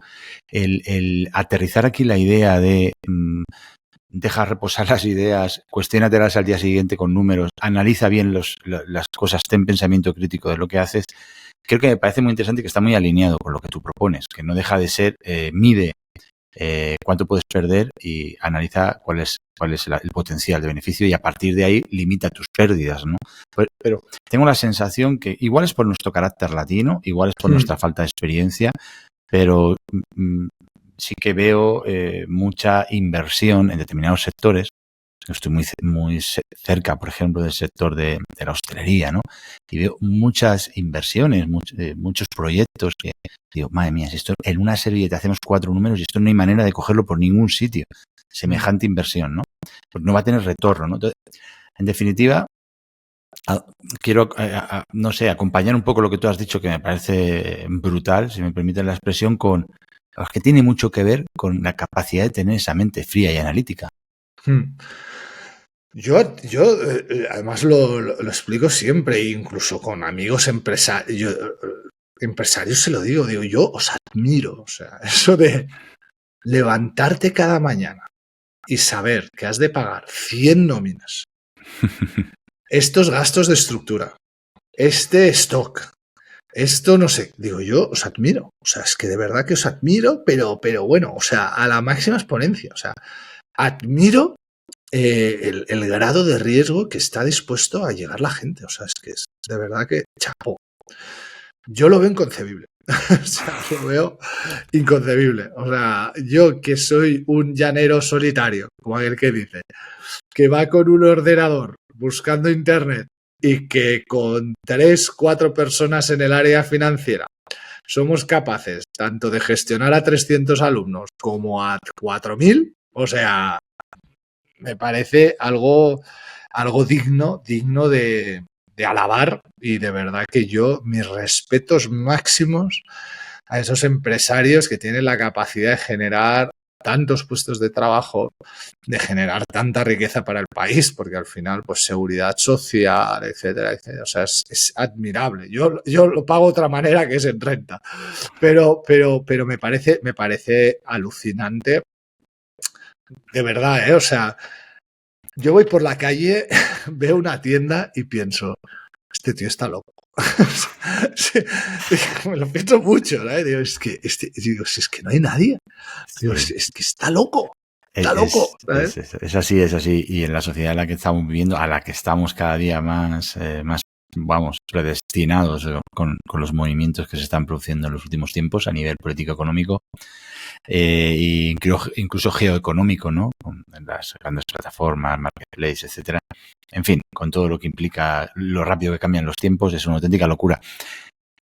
el aterrizar aquí la idea de deja reposar las ideas, cuestiónatelas al día siguiente con números, analiza bien las cosas, ten pensamiento crítico de lo que haces. Creo que me parece muy interesante y que está muy alineado con lo que tú propones, que no deja de ser, mide cuánto puedes perder y analiza cuál es el potencial de beneficio y a partir de ahí limita tus pérdidas, ¿no? Pero tengo la sensación que igual es por nuestro carácter latino, igual es por nuestra falta de experiencia, pero sí que veo mucha inversión en determinados sectores. Estoy muy cerca, por ejemplo, del sector de la hostelería, ¿no? Y veo muchas inversiones, muchos proyectos que digo, madre mía, si esto en una servilleta hacemos 4 números y esto no hay manera de cogerlo por ningún sitio. Semejante inversión, ¿no? Pues no va a tener retorno, ¿no? Entonces, en definitiva, quiero, no sé, acompañar un poco lo que tú has dicho, que me parece brutal, si me permiten la expresión, con que tiene mucho que ver con la capacidad de tener esa mente fría y analítica. Yo además lo explico siempre, incluso con amigos empresarios. empresarios se lo digo, yo os admiro, o sea, eso de levantarte cada mañana y saber que has de pagar 100 nóminas, estos gastos de estructura, este stock, esto no sé, digo yo, os admiro, o sea, es que de verdad que os admiro, pero bueno, o sea, a la máxima exponencia, o sea, admiro el grado de riesgo que está dispuesto a llegar la gente, o sea, es que es de verdad que chapó. Yo lo veo inconcebible. O sea, lo veo inconcebible. O sea, yo que soy un llanero solitario, como aquel que dice, que va con un ordenador buscando internet y que con 3, 4 personas en el área financiera somos capaces tanto de gestionar a 300 alumnos como a 4.000, o sea, me parece algo digno de alabar, y de verdad que yo mis respetos máximos a esos empresarios que tienen la capacidad de generar tantos puestos de trabajo, de generar tanta riqueza para el país, porque al final, pues seguridad social, etcétera, etcétera. O sea, es admirable. Yo lo pago de otra manera, que es en renta. Pero me parece alucinante. De verdad, ¿eh? O sea, yo voy por la calle, veo una tienda y pienso, este tío está loco. Sí, me lo pienso mucho, ¿no? Digo, si es que no hay nadie. Digo, Sí. es que está loco. Está loco. Es así, es así. Y en la sociedad en la que estamos viviendo, a la que estamos cada día más, vamos, predestinados con los movimientos que se están produciendo en los últimos tiempos a nivel político-económico, e incluso geoeconómico, ¿no? Con las grandes plataformas, marketplace, etcétera. En fin, con todo lo que implica lo rápido que cambian los tiempos, es una auténtica locura.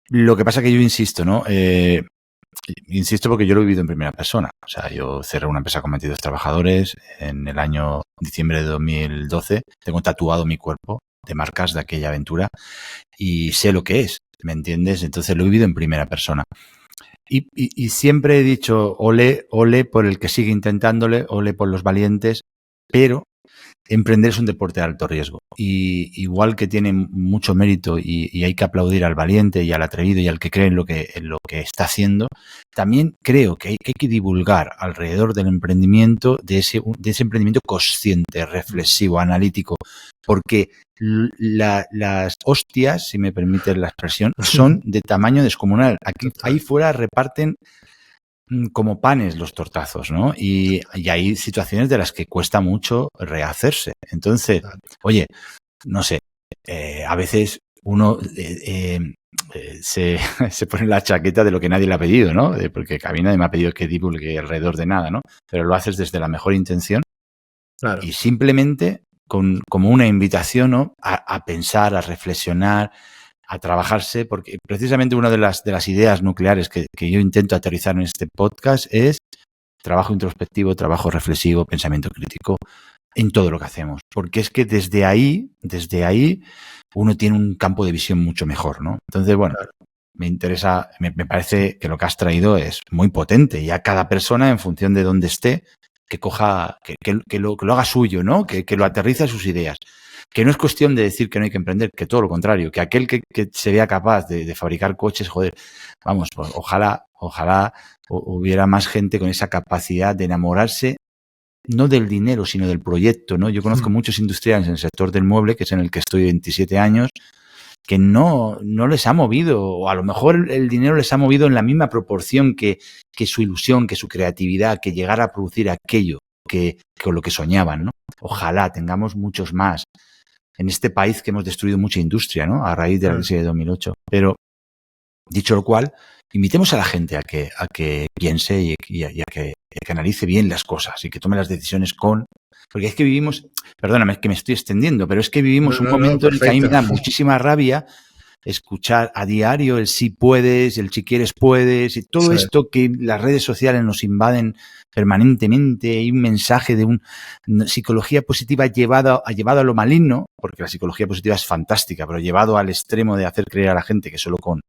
Lo que pasa que yo insisto, ¿no? Insisto porque yo lo he vivido en primera persona. O sea, yo cerré una empresa con 22 trabajadores en el año diciembre de 2012. Tengo tatuado mi cuerpo de marcas de aquella aventura y sé lo que es, ¿me entiendes? Entonces lo he vivido en primera persona. Y siempre he dicho, ole por el que sigue intentándole, ole por los valientes, pero emprender es un deporte de alto riesgo. Y igual que tiene mucho mérito y hay que aplaudir al valiente y al atrevido y al que cree en lo que está haciendo, también creo que hay que divulgar alrededor del emprendimiento, de ese emprendimiento consciente, reflexivo, analítico, porque las hostias, si me permites la expresión, son de tamaño descomunal. Ahí fuera reparten como panes los tortazos, ¿no? Y hay situaciones de las que cuesta mucho rehacerse. Entonces, oye, no sé, a veces uno se pone la chaqueta de lo que nadie le ha pedido, ¿no? Porque a mí nadie me ha pedido que divulgue alrededor de nada, ¿no? Pero lo haces desde la mejor intención, claro, y simplemente como una invitación, ¿no? A pensar, a reflexionar, a trabajarse, porque precisamente una de las ideas nucleares que yo intento aterrizar en este podcast es trabajo introspectivo, trabajo reflexivo, pensamiento crítico en todo lo que hacemos, porque es que desde ahí uno tiene un campo de visión mucho mejor, ¿no? Entonces, bueno, me interesa, me parece que lo que has traído es muy potente, y a cada persona, en función de dónde esté, que coja, que lo haga suyo, ¿no? Que lo aterrice a sus ideas. Que no es cuestión de decir que no hay que emprender, que todo lo contrario, que aquel que se vea capaz de fabricar coches, joder, vamos, pues ojalá hubiera más gente con esa capacidad de enamorarse, no del dinero, sino del proyecto, ¿no? Yo conozco muchos industriales en el sector del mueble, que es en el que estoy 27 años, que no les ha movido, o a lo mejor el dinero les ha movido en la misma proporción que su ilusión, que su creatividad, que llegar a producir aquello con lo que soñaban, ¿no? Ojalá tengamos muchos más en este país, que hemos destruido mucha industria, ¿no? A raíz de la crisis de 2008. Pero, dicho lo cual, invitemos a la gente a que piense y a que analice bien las cosas y que tome las decisiones porque es que vivimos, perdóname, es que me estoy extendiendo, pero es que vivimos un momento en el que a mí me da muchísima rabia escuchar a diario el sí puedes, el si quieres puedes, y todo esto que las redes sociales nos invaden permanentemente. Hay un mensaje de una psicología positiva llevado a lo maligno, porque la psicología positiva es fantástica, pero llevado al extremo de hacer creer a la gente que solo con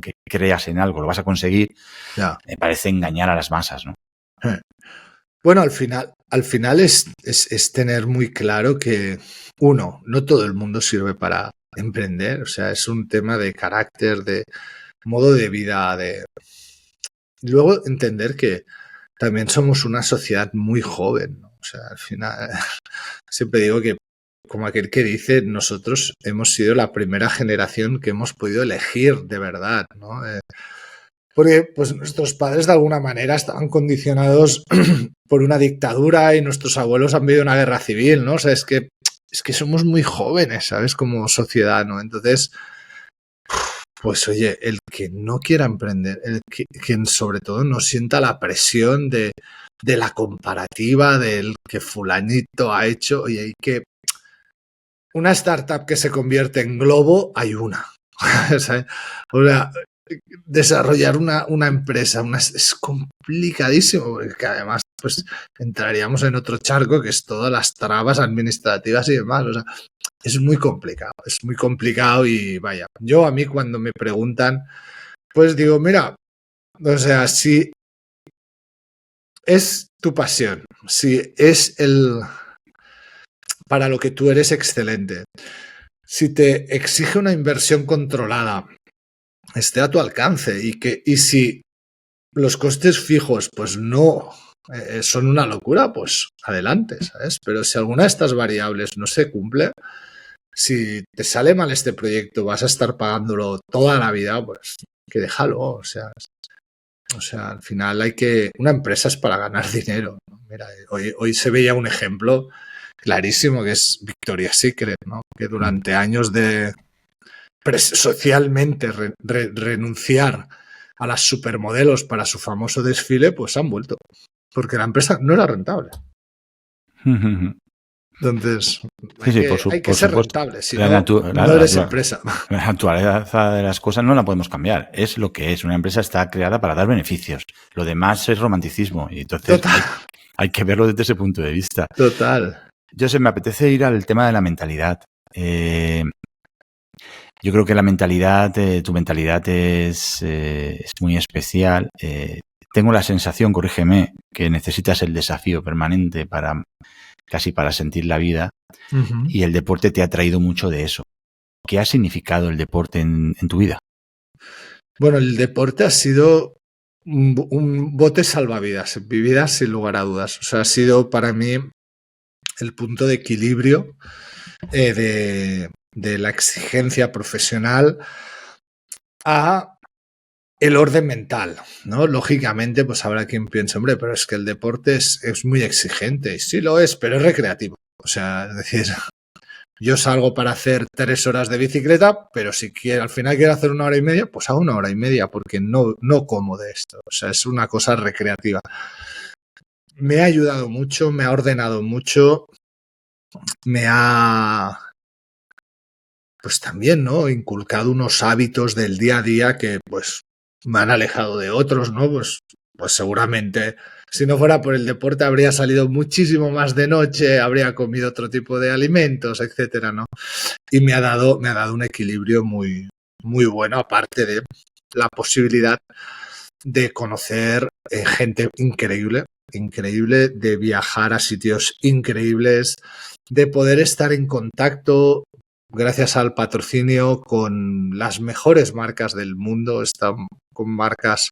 que creas en algo lo vas a conseguir, me parece engañar a las masas, ¿no? Bueno, al final es tener muy claro que, uno, no todo el mundo sirve para emprender, o sea, es un tema de carácter, de modo de vida. Luego entender que también somos una sociedad muy joven, ¿no? O sea, al final, siempre digo que, como aquel que dice, nosotros hemos sido la primera generación que hemos podido elegir de verdad, ¿no? Porque pues nuestros padres de alguna manera estaban condicionados por una dictadura y nuestros abuelos han vivido una guerra civil, ¿no? O sea, es que somos muy jóvenes, ¿sabes? Como sociedad, ¿no? Entonces, pues oye, el que no quiera emprender, quien sobre todo no sienta la presión de la comparativa del que fulanito ha hecho, oye, hay que... Una startup que se convierte en globo, hay una. ¿Sabes? O sea, desarrollar una empresa es complicadísimo, porque además pues entraríamos en otro charco que es todas las trabas administrativas y demás. O sea, es muy complicado y vaya, yo a mí cuando me preguntan, pues digo, mira, o sea, si es tu pasión, si es para lo que tú eres excelente, si te exige una inversión controlada, esté a tu alcance y si los costes fijos pues no son una locura, pues adelante, ¿sabes? Pero si alguna de estas variables no se cumple, si te sale mal este proyecto, vas a estar pagándolo toda la vida, pues que déjalo, o sea, al final una empresa es para ganar dinero, ¿no? Mira, hoy se veía un ejemplo clarísimo que es Victoria's Secret, ¿no? Que durante años de socialmente renunciar a las supermodelos para su famoso desfile, pues han vuelto, porque la empresa no era rentable. Entonces, hay que ser rentable, si no eres empresa. La naturaleza de las cosas no la podemos cambiar, es lo que es. Una empresa está creada para dar beneficios, lo demás es romanticismo y entonces hay que verlo desde ese punto de vista. Total. Josep, me apetece ir al tema de la mentalidad. Yo creo que la mentalidad, tu mentalidad es muy especial. Tengo la sensación, corrígeme, que necesitas el desafío permanente casi para sentir la vida. Uh-huh. Y el deporte te ha traído mucho de eso. ¿Qué ha significado el deporte en tu vida? Bueno, el deporte ha sido un bote salvavidas, en mi vida sin lugar a dudas. O sea, ha sido para mí el punto de equilibrio de la exigencia profesional a el orden mental, ¿no? Lógicamente, pues habrá quien piense, hombre, pero es que el deporte es muy exigente. Y sí lo es, pero es recreativo. O sea, es decir, yo salgo para hacer 3 horas de bicicleta, pero si al final quiero hacer 1 hora y media, pues hago 1 hora y media, porque no como de esto. O sea, es una cosa recreativa. Me ha ayudado mucho, me ha ordenado mucho, me ha... pues también, ¿no? Inculcado unos hábitos del día a día que, pues, me han alejado de otros, ¿no? Pues seguramente, si no fuera por el deporte, habría salido muchísimo más de noche, habría comido otro tipo de alimentos, etcétera, ¿no? Y me ha dado un equilibrio muy, muy bueno, aparte de la posibilidad de conocer gente increíble, de viajar a sitios increíbles, de poder estar en contacto gracias al patrocinio con las mejores marcas del mundo, están con marcas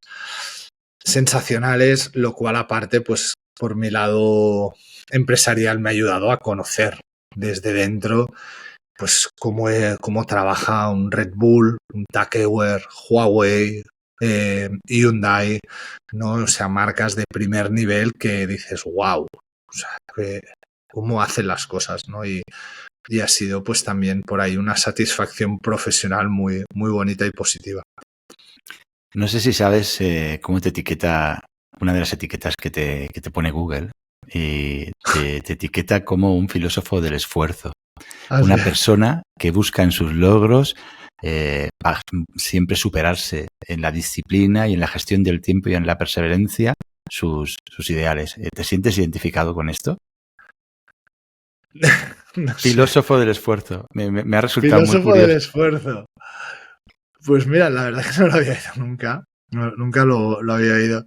sensacionales, lo cual aparte, pues por mi lado empresarial me ha ayudado a conocer desde dentro pues cómo trabaja un Red Bull, un Tag Heuer, Huawei, Hyundai, ¿no? O sea, marcas de primer nivel que dices, wow, o sea, cómo hacen las cosas, ¿no? Y ha sido pues también por ahí una satisfacción profesional muy, muy bonita y positiva. No sé si sabes cómo te etiqueta una de las etiquetas que te pone Google y te etiqueta como un filósofo del esfuerzo. Una persona que busca en sus logros siempre superarse en la disciplina y en la gestión del tiempo y en la perseverancia sus ideales. ¿Te sientes identificado con esto? No filósofo del esfuerzo. Me ha resultado filósofo muy curioso. Del esfuerzo. Pues mira, la verdad es que no lo había oído nunca. Nunca lo había oído.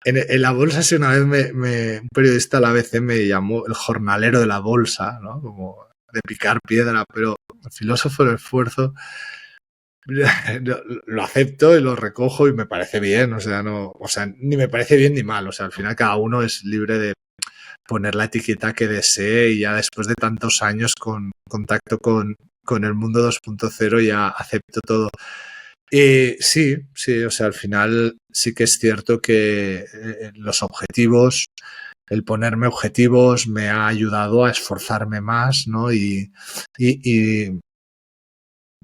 En la bolsa, sí, una vez un periodista de la ABC me llamó el jornalero de la bolsa, ¿no? Como de picar piedra, pero el filósofo del esfuerzo. lo acepto y lo recojo y me parece bien, o sea, no, o sea, ni me parece bien ni mal, o sea, al final cada uno es libre de poner la etiqueta que desee y ya después de tantos años con contacto con el mundo 2.0 ya acepto todo. Sí, sí, o sea, al final sí que es cierto que los objetivos, el ponerme objetivos me ha ayudado a esforzarme más, ¿no? Y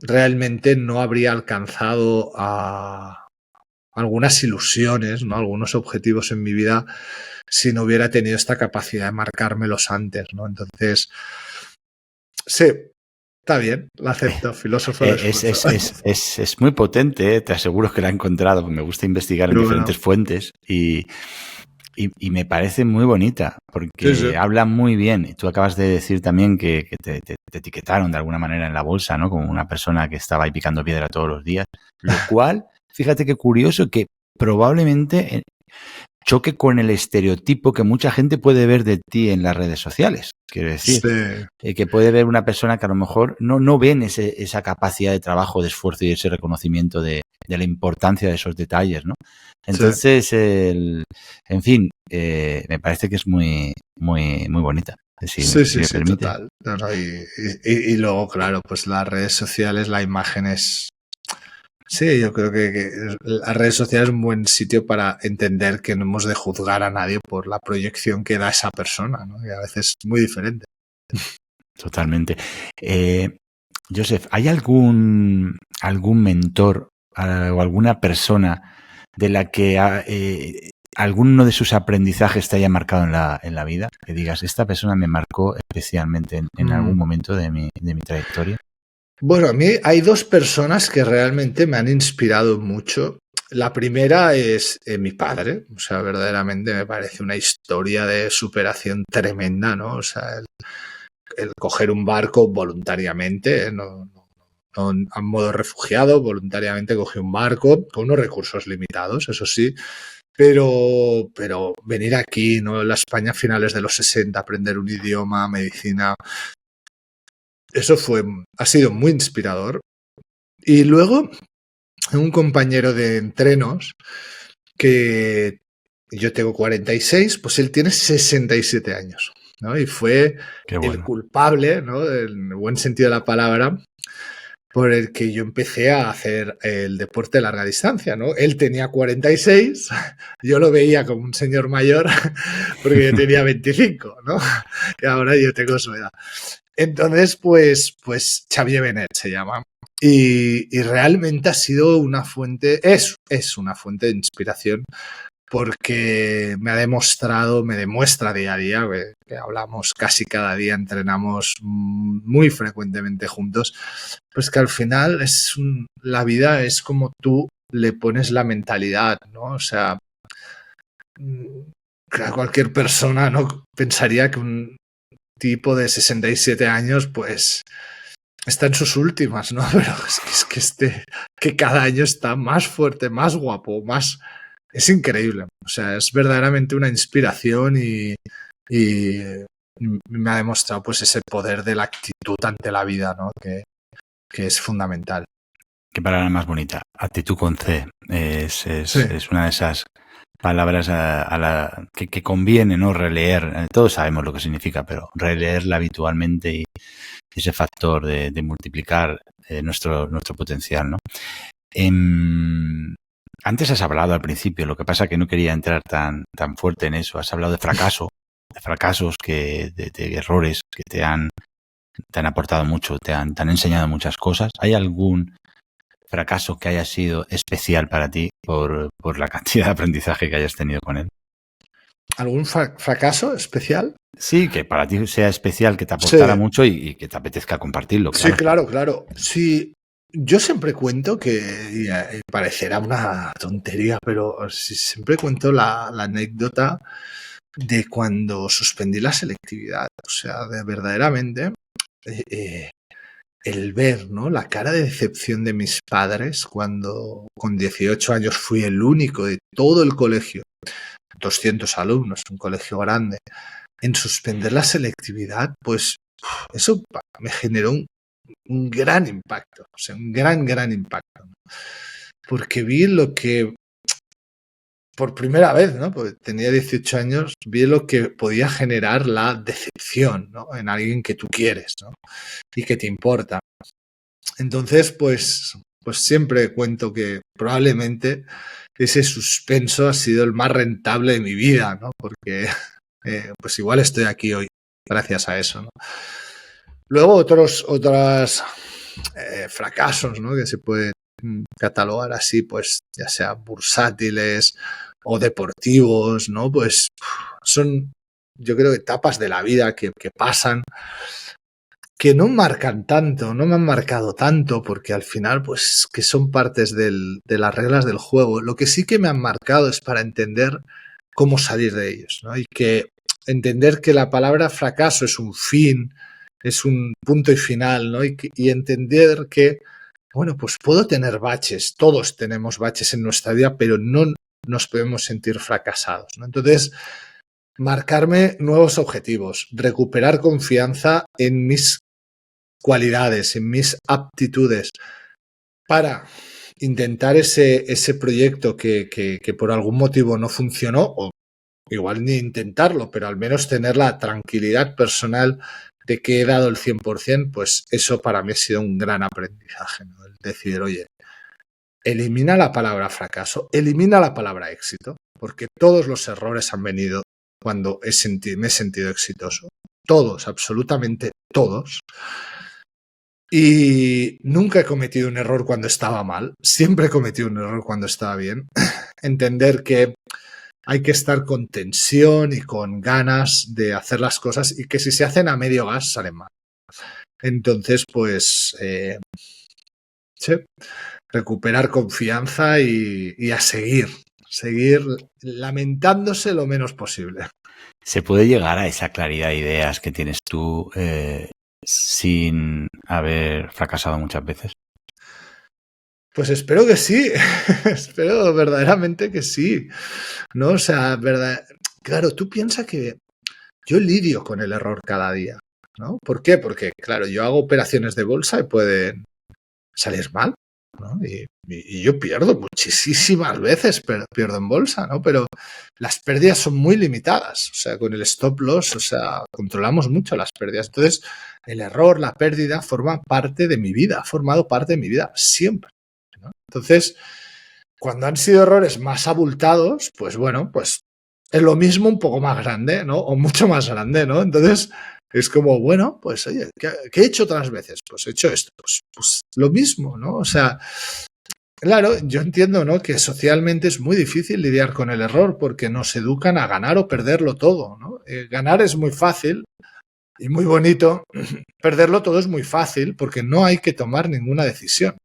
realmente no habría alcanzado a algunas ilusiones, ¿no? Algunos objetivos en mi vida si no hubiera tenido esta capacidad de marcármelos antes, ¿no? Entonces, sí, está bien, la acepto, filósofo de esfuerzo. Es muy potente, te aseguro que la he encontrado. Me gusta investigar en Pero diferentes bueno, fuentes y me parece muy bonita sí, porque sí. habla muy bien. Y tú acabas de decir también que te etiquetaron de alguna manera en la bolsa, ¿no? Como una persona que estaba ahí picando piedra todos los días. Lo cual, fíjate qué curioso que probablemente choque con el estereotipo que mucha gente puede ver de ti en las redes sociales. Quiero decir, Sí, que puede ver una persona que a lo mejor no ven esa capacidad de trabajo, de esfuerzo y ese reconocimiento de la importancia de esos detalles, ¿no? sí. Entonces, en fin, me parece que es muy, muy, muy bonita, Sí, si sí, me sí, permite. total. No, no, y luego, claro, pues las redes sociales, la imagen es... Sí, yo creo que las redes sociales es un buen sitio para entender que no hemos de juzgar a nadie por la proyección que da esa persona, ¿no? Y a veces es muy diferente. Totalmente. Joseph, ¿hay algún mentor o alguna persona de la que alguno de sus aprendizajes te haya marcado en la vida? Que digas, esta persona me marcó especialmente en algún Mm. momento de mi trayectoria. Bueno, a mí hay dos personas que realmente me han inspirado mucho. La primera es mi padre, o sea, verdaderamente me parece una historia de superación tremenda, ¿no? O sea, el coger un barco voluntariamente, no a modo refugiado, voluntariamente cogió un barco con unos recursos limitados, eso sí, pero venir aquí, ¿no? En la España finales de los 60, aprender un idioma, medicina, eso ha sido muy inspirador. Y luego, un compañero de entrenos que yo tengo 46, pues él tiene 67 años, ¿no? Y fue Qué el bueno. culpable, ¿no? En el buen sentido de la palabra, por el que yo empecé a hacer el deporte de larga distancia, ¿no? Él tenía 46, yo lo veía como un señor mayor porque yo tenía 25, ¿no? Y ahora yo tengo su edad. Entonces, pues Xavier Benet se llama. Y realmente ha sido una fuente, es una fuente de inspiración porque me ha demostrado, me demuestra día a día, que hablamos casi cada día, entrenamos muy frecuentemente juntos, pues que al final la vida es como tú le pones la mentalidad, ¿no? O sea, cualquier persona no pensaría que un tipo de 67 años, pues está en sus últimas, ¿no? Pero que cada año está más fuerte, más guapo, más... Es increíble. O sea, es verdaderamente una inspiración y me ha demostrado pues ese poder de la actitud ante la vida, ¿no? Que es fundamental. Qué palabra más bonita. Actitud con C. Sí, Es una de esas palabras que conviene, ¿no? Releer. Todos sabemos lo que significa, pero releerla habitualmente y ese factor de multiplicar nuestro potencial, ¿no? Antes has hablado al principio, lo que pasa que no quería entrar tan fuerte en eso. Has hablado de fracaso, de fracasos, de errores que te han aportado mucho, te han enseñado muchas cosas. ¿Hay algún fracaso que haya sido especial para ti por la cantidad de aprendizaje que hayas tenido con él? ¿Algún fracaso especial? Sí, que para ti sea especial, que te aportara Sí, mucho y que te apetezca compartirlo, sí, claro. claro, claro. Sí, yo siempre cuento que, y parecerá una tontería, pero sí, siempre cuento la anécdota de cuando suspendí la selectividad. O sea, de verdaderamente eh, eh, el ver, ¿no? La cara de decepción de mis padres cuando con 18 años fui el único de todo el colegio, 200 alumnos, un colegio grande, en suspender la selectividad, pues eso me generó un gran impacto, o sea, un gran impacto, ¿no? Porque vi lo que, por primera vez, ¿no? Porque tenía 18 años, vi lo que podía generar la decepción, ¿no? En alguien que tú quieres, ¿no? Y que te importa. Entonces, pues siempre cuento que probablemente ese suspenso ha sido el más rentable de mi vida, ¿no? Porque pues igual estoy aquí hoy gracias a eso, ¿no? Luego otros fracasos, ¿no? Que se pueden catalogar así, pues ya sea bursátiles o deportivos, ¿no? Pues son, yo creo, etapas de la vida que pasan, que no marcan tanto, no me han marcado tanto, porque al final, pues, que son partes de las reglas del juego. Lo que sí que me han marcado es para entender cómo salir de ellos, ¿no? Y que entender que la palabra fracaso es un fin, es un punto y final, ¿no? Y entender que, bueno, pues puedo tener baches, todos tenemos baches en nuestra vida, pero no nos podemos sentir fracasados, ¿no? Entonces, marcarme nuevos objetivos, recuperar confianza en mis cualidades, en mis aptitudes, para intentar ese proyecto que por algún motivo no funcionó, o igual ni intentarlo, pero al menos tener la tranquilidad personal de que he dado el 100%, pues eso para mí ha sido un gran aprendizaje, ¿no? El decir, oye, elimina la palabra fracaso, elimina la palabra éxito, porque todos los errores han venido cuando me he sentido exitoso. Todos, absolutamente todos. Y nunca he cometido un error cuando estaba mal, siempre he cometido un error cuando estaba bien. Entender que hay que estar con tensión y con ganas de hacer las cosas y que si se hacen a medio gas salen mal. Entonces, pues, sí, recuperar confianza y a seguir lamentándose lo menos posible. ¿Se puede llegar a esa claridad de ideas que tienes tú sin haber fracasado muchas veces? Pues espero que sí, espero verdaderamente que sí, ¿no? O sea, claro, tú piensas que yo lidio con el error cada día, ¿no? ¿Por qué? Porque, claro, yo hago operaciones de bolsa y pueden salir mal, ¿no? Y yo pierdo muchísimas veces, pierdo en bolsa, ¿no? Pero las pérdidas son muy limitadas, o sea, con el stop loss, o sea, controlamos mucho las pérdidas. Entonces, el error, la pérdida, forma parte de mi vida, ha formado parte de mi vida siempre, ¿no? Entonces, cuando han sido errores más abultados, pues bueno, pues es lo mismo un poco más grande, ¿no? O mucho más grande, ¿no? Entonces, es como, bueno, pues oye, ¿qué he hecho otras veces? Pues he hecho esto, pues lo mismo, ¿no? O sea, claro, yo entiendo, ¿no? Que socialmente es muy difícil lidiar con el error porque nos educan a ganar o perderlo todo, ¿no? Ganar es muy fácil y muy bonito, perderlo todo es muy fácil porque no hay que tomar ninguna decisión.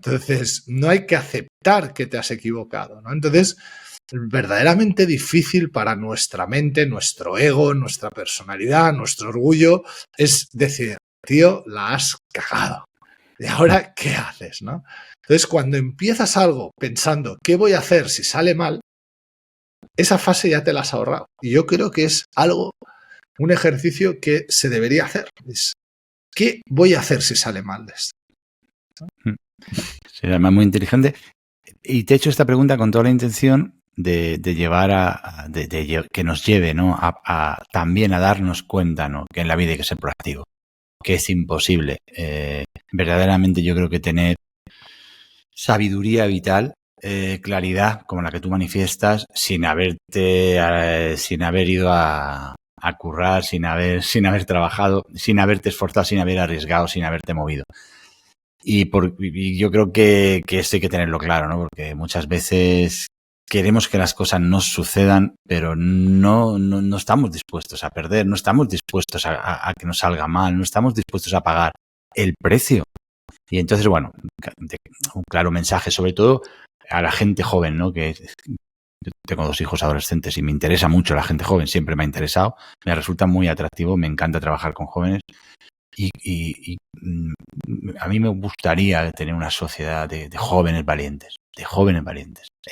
Entonces, no hay que aceptar que te has equivocado, ¿no? Entonces, verdaderamente difícil para nuestra mente, nuestro ego, nuestra personalidad, nuestro orgullo, es decir, tío, la has cagado. ¿Y ahora qué haces, no? Entonces, cuando empiezas algo pensando, ¿qué voy a hacer si sale mal? Esa fase ya te la has ahorrado. Y yo creo que es un ejercicio que se debería hacer. ¿Qué voy a hacer si sale mal de esto? Se llama muy inteligente. Y te he hecho esta pregunta con toda la intención de llevar que nos lleve, ¿no? También a darnos cuenta, ¿no? Que en la vida hay que ser proactivo, que es imposible. Verdaderamente yo creo que tener sabiduría vital, claridad como la que tú manifiestas, sin haber ido a currar, sin haber trabajado, sin haberte esforzado, sin haber arriesgado, sin haberte movido. Y yo creo que esto hay que tenerlo claro, ¿no? Porque muchas veces queremos que las cosas nos sucedan, pero no estamos dispuestos a perder, no estamos dispuestos a que nos salga mal, no estamos dispuestos a pagar el precio. Y entonces, bueno, un claro mensaje, sobre todo a la gente joven, ¿no? Que yo tengo 2 hijos adolescentes y me interesa mucho la gente joven, siempre me ha interesado, me resulta muy atractivo, me encanta trabajar con jóvenes. Y a mí me gustaría tener una sociedad de jóvenes valientes,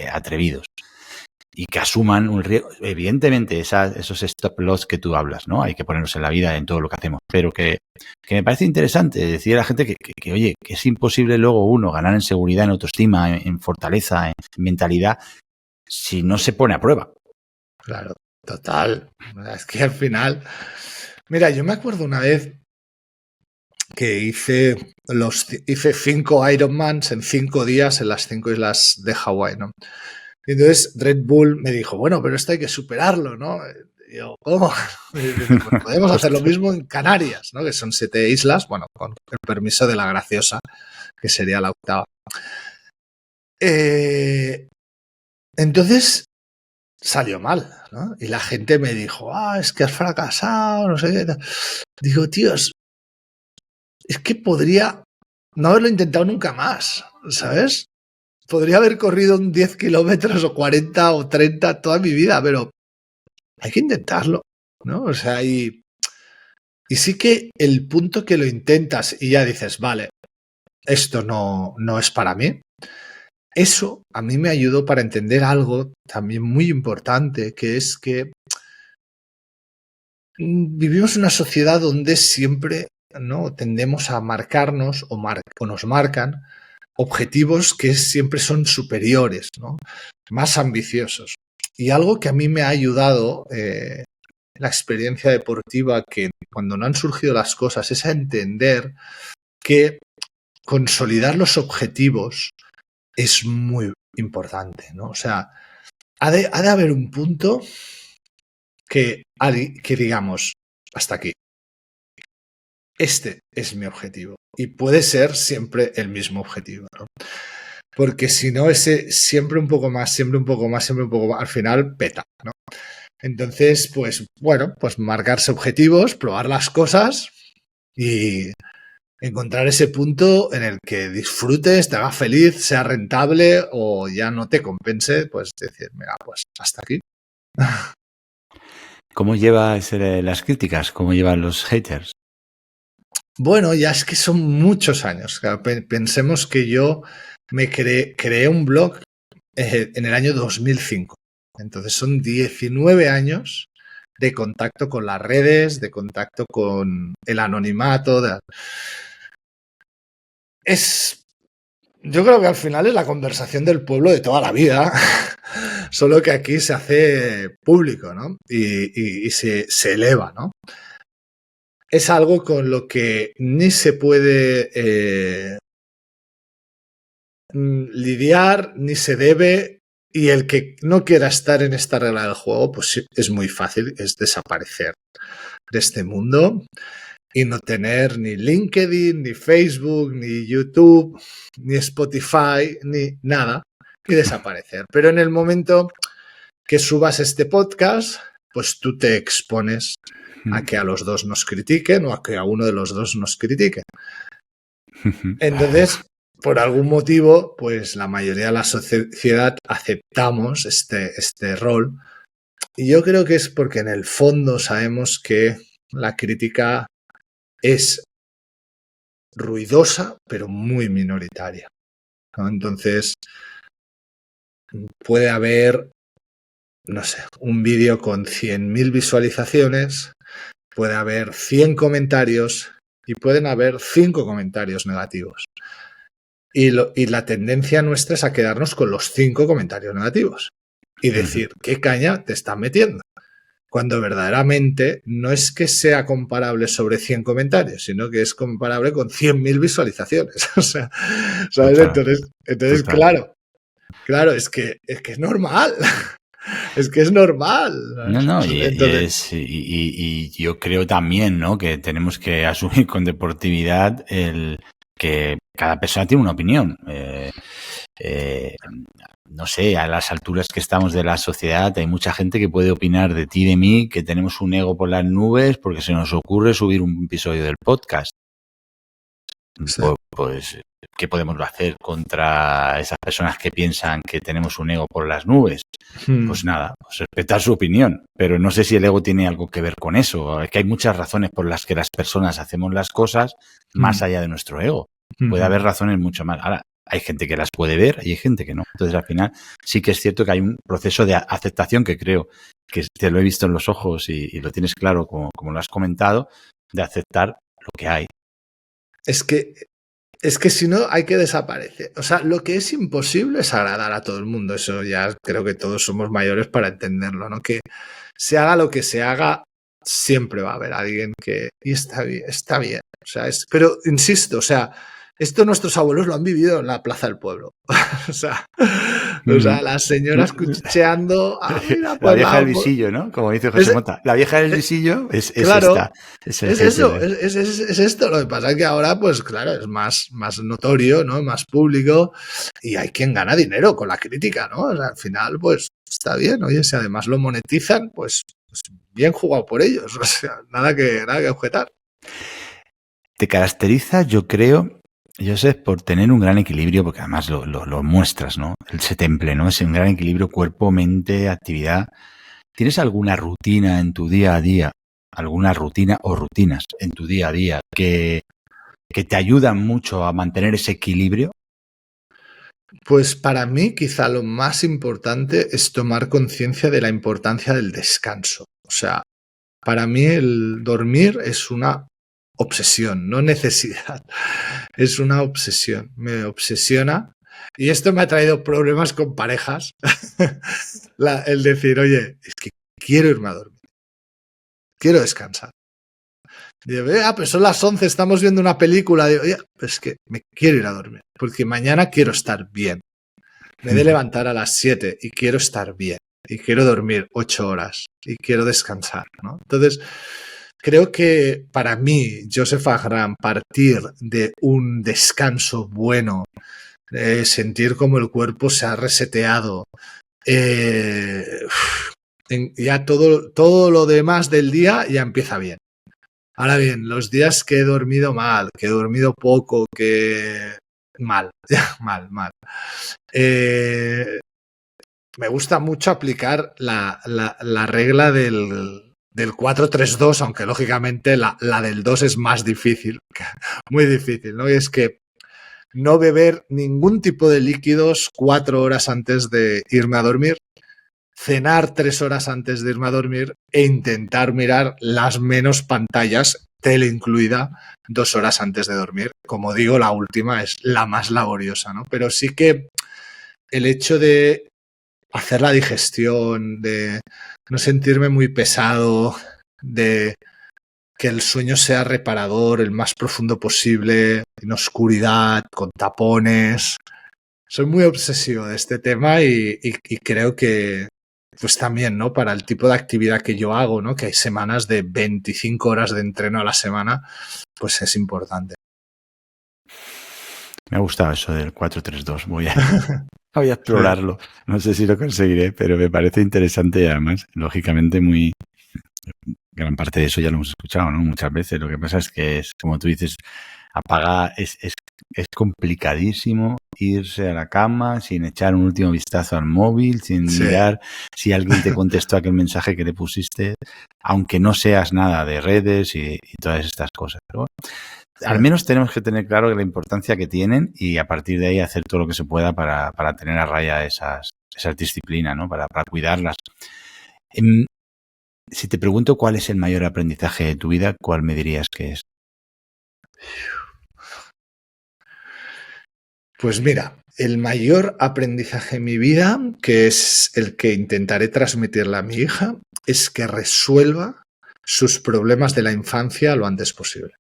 atrevidos. y que asuman un riesgo. Evidentemente, esos stop loss que tú hablas, ¿no? Hay que ponernos en la vida en todo lo que hacemos, pero que me parece interesante decir a la gente que, oye, que es imposible luego uno ganar en seguridad, en autoestima, en fortaleza, en mentalidad, si no se pone a prueba. Claro, total. Es que al final... Mira, yo me acuerdo una vez que hice 5 Ironmans en 5 días en las 5 islas de Hawái, ¿no? Y entonces Red Bull me dijo, bueno, pero esto hay que superarlo, ¿no? Y yo, ¿cómo? Pues podemos hacer lo mismo en Canarias, ¿no? Que son 7 islas, bueno, con el permiso de la Graciosa, que sería la 8ª. Entonces salió mal, ¿no? Y la gente me dijo, es que has fracasado, no sé qué. Digo, tíos, es que podría no haberlo intentado nunca más, ¿sabes? Podría haber corrido un 10 kilómetros o 40 o 30 toda mi vida, pero hay que intentarlo, ¿no? O sea, y sí que el punto que lo intentas y ya dices, vale, esto no es para mí, eso a mí me ayudó para entender algo también muy importante, que es que vivimos en una sociedad donde siempre, ¿no?, tendemos a marcarnos o nos marcan objetivos que siempre son superiores, ¿no?, más ambiciosos. Y algo que a mí me ha ayudado la experiencia deportiva, que cuando no han surgido las cosas, es a entender que consolidar los objetivos es muy importante, ¿no? O sea, ha de haber un punto que digamos, hasta aquí. Este es mi objetivo. Y puede ser siempre el mismo objetivo, ¿no? Porque si no, ese siempre un poco más, siempre un poco más, siempre un poco más, al final peta, ¿no? Entonces, pues bueno, pues marcarse objetivos, probar las cosas y encontrar ese punto en el que disfrutes, te haga feliz, sea rentable o ya no te compense, pues decir, mira, pues hasta aquí. ¿Cómo llevas las críticas? ¿Cómo llevan los haters? Bueno, ya es que son muchos años. Pensemos que yo me creé un blog en el año 2005. Entonces son 19 años de contacto con las redes, de contacto con el anonimato. Yo creo que al final es la conversación del pueblo de toda la vida, solo que aquí se hace público, ¿no? Y se eleva, ¿no? Es algo con lo que ni se puede lidiar, ni se debe, y el que no quiera estar en esta regla del juego, pues es muy fácil, es desaparecer de este mundo y no tener ni LinkedIn, ni Facebook, ni YouTube, ni Spotify, ni nada, y desaparecer. Pero en el momento que subas este podcast, pues tú te expones a que a los dos nos critiquen o a que a uno de los dos nos critiquen. Entonces, por algún motivo, pues la mayoría de la sociedad aceptamos este rol. Y yo creo que es porque en el fondo sabemos que la crítica es ruidosa, pero muy minoritaria, ¿no? Entonces, puede haber, no sé, un vídeo con 100.000 visualizaciones, puede haber 100 comentarios y pueden haber 5 comentarios negativos. Y la tendencia nuestra es a quedarnos con los 5 comentarios negativos y decir, ¿qué caña te están metiendo? Cuando verdaderamente no es que sea comparable sobre 100 comentarios, sino que es comparable con 100.000 visualizaciones. O sea, ¿sabes? Entonces claro, es que es normal. Es que es normal. No, y yo creo también, ¿no?, que tenemos que asumir con deportividad el que cada persona tiene una opinión. No sé, a las alturas que estamos de la sociedad hay mucha gente que puede opinar de ti, de mí, que tenemos un ego por las nubes porque se nos ocurre subir un episodio del podcast. Sí. Pues, ¿qué podemos hacer contra esas personas que piensan que tenemos un ego por las nubes? Pues nada, pues respetar su opinión, pero no sé si el ego tiene algo que ver con eso. Es que hay muchas razones por las que las personas hacemos las cosas más allá de nuestro ego. Puede haber razones mucho más. Ahora, hay gente que las puede ver y hay gente que no. Entonces, al final, sí que es cierto que hay un proceso de aceptación que creo que te lo he visto en los ojos y lo tienes claro, como lo has comentado, de aceptar lo que hay. Es que si no hay que desaparecer. O sea, lo que es imposible es agradar a todo el mundo. Eso ya creo que todos somos mayores para entenderlo, ¿no? Que se haga lo que se haga, siempre va a haber alguien que... Y está bien, está bien. O sea, pero insisto, o sea, esto nuestros abuelos lo han vivido en la Plaza del Pueblo. o sea, las señoras cuchicheando. Ah, mira, la pues vieja del visillo, ¿no? Como dice José Mota. La vieja del visillo es claro, esta. Es eso, es esto. Lo que pasa es que ahora, pues claro, es más notorio, ¿no? Más público y hay quien gana dinero con la crítica, ¿no? O sea, al final, pues está bien. Oye, si además lo monetizan, pues bien jugado por ellos. O sea, nada que objetar. Te caracteriza, yo creo, Josep, por tener un gran equilibrio, porque además lo muestras, ¿no? Ese temple, ¿no? Es un gran equilibrio cuerpo, mente, actividad. ¿Tienes alguna rutina en tu día a día? ¿Alguna rutina o rutinas en tu día a día que te ayudan mucho a mantener ese equilibrio? Pues para mí quizá lo más importante es tomar conciencia de la importancia del descanso. O sea, para mí el dormir es una obsesión, no necesidad. Es una obsesión. Me obsesiona. Y esto me ha traído problemas con parejas. El decir, oye, es que quiero irme a dormir. Quiero descansar. Digo, pues son las 11, estamos viendo una película. Digo, oye, pues es que me quiero ir a dormir. Porque mañana quiero estar bien. Me he de levantar a las 7 y quiero estar bien. Y quiero dormir 8 horas. Y quiero descansar, ¿no? Entonces, creo que para mí, Joseph Agram, partir de un descanso bueno, sentir como el cuerpo se ha reseteado, ya todo lo demás del día ya empieza bien. Ahora bien, los días que he dormido mal, que he dormido poco, que... mal. Me gusta mucho aplicar la regla del 4-3-2, aunque lógicamente la del 2 es más difícil, muy difícil, ¿no? Y es que no beber ningún tipo de líquidos 4 horas antes de irme a dormir, cenar 3 horas antes de irme a dormir e intentar mirar las menos pantallas, tele incluida, 2 horas antes de dormir. Como digo, la última es la más laboriosa, ¿no? Pero sí que el hecho de hacer la digestión, de no sentirme muy pesado, de que el sueño sea reparador, el más profundo posible, en oscuridad, con tapones. Soy muy obsesivo de este tema y creo que pues también, ¿no? Para el tipo de actividad que yo hago, ¿no? Que hay semanas de 25 horas de entreno a la semana, pues es importante. Me ha gustado eso del 4-3-2. Voy a explorarlo. No sé si lo conseguiré, pero me parece interesante y además, lógicamente, muy... Gran parte de eso ya lo hemos escuchado, ¿no? Muchas veces. Lo que pasa es que es, como tú dices, es complicadísimo irse a la cama sin echar un último vistazo al móvil, sin mirar si alguien te contestó aquel mensaje que le pusiste, aunque no seas nada de redes y todas estas cosas. Pero al menos tenemos que tener claro la importancia que tienen y a partir de ahí hacer todo lo que se pueda para tener a raya esas disciplinas, ¿no? Para cuidarlas. Si te pregunto cuál es el mayor aprendizaje de tu vida, ¿cuál me dirías que es? Pues mira, el mayor aprendizaje en mi vida, que es el que intentaré transmitirle a mi hija, es que resuelva sus problemas de la infancia lo antes posible.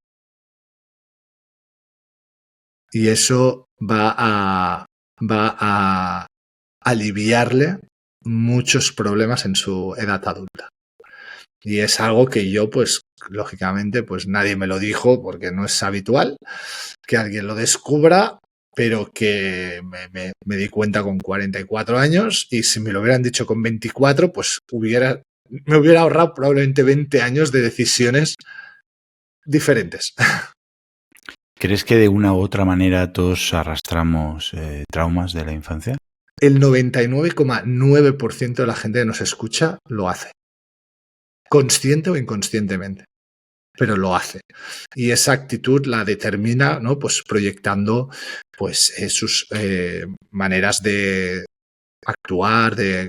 Y eso va a aliviarle muchos problemas en su edad adulta. Y es algo que yo, pues, lógicamente, pues nadie me lo dijo porque no es habitual que alguien lo descubra, pero que me di cuenta con 44 años y si me lo hubieran dicho con 24, pues me hubiera ahorrado probablemente 20 años de decisiones diferentes. ¿Crees que de una u otra manera todos arrastramos traumas de la infancia? El 99,9% de la gente que nos escucha lo hace. Consciente o inconscientemente. pero lo hace. Y esa actitud la determina, ¿no? Pues proyectando pues, sus maneras de actuar, de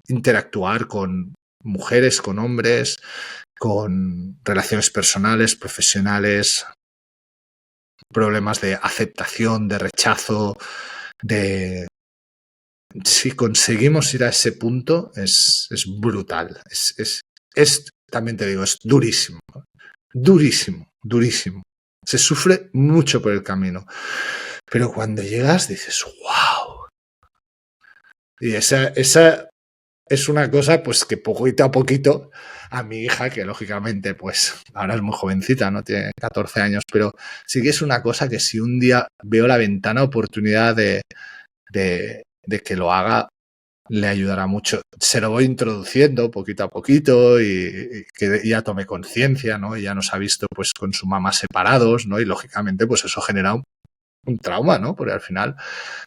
interactuar con mujeres, con hombres, con relaciones personales, profesionales, problemas de aceptación, de rechazo, de... Si conseguimos ir a ese punto, es brutal. También te digo, es durísimo. Durísimo, durísimo. Se sufre mucho por el camino. Pero cuando llegas dices, wow. Y esa es una cosa pues que poquito a poquito a mi hija, que lógicamente pues ahora es muy jovencita, no tiene 14 años, pero sí que es una cosa que si un día veo la ventana oportunidad de que lo haga, le ayudará mucho. Se lo voy introduciendo poquito a poquito y que ya tome conciencia, ¿no? Ella nos ha visto pues con su mamá separados, ¿no? Y lógicamente pues eso genera un trauma, ¿no? Porque al final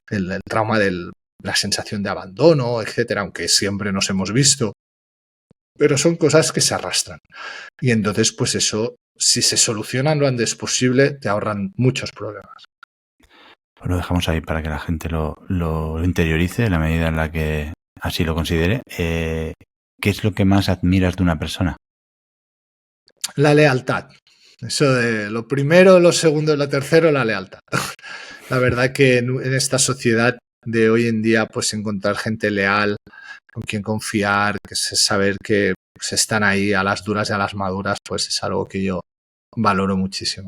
el trauma de la sensación de abandono, etcétera, aunque siempre nos hemos visto, pero son cosas que se arrastran. Y entonces pues eso, si se solucionan lo antes posible, te ahorran muchos problemas. Pues lo dejamos ahí para que la gente lo interiorice en la medida en la que así lo considere. ¿Qué es lo que más admiras de una persona? La lealtad. Eso de lo primero, lo segundo y lo tercero, la lealtad. La verdad que en esta sociedad de hoy en día, pues encontrar gente leal, con quien confiar, que saber que se están ahí a las duras y a las maduras, pues es algo que yo valoro muchísimo.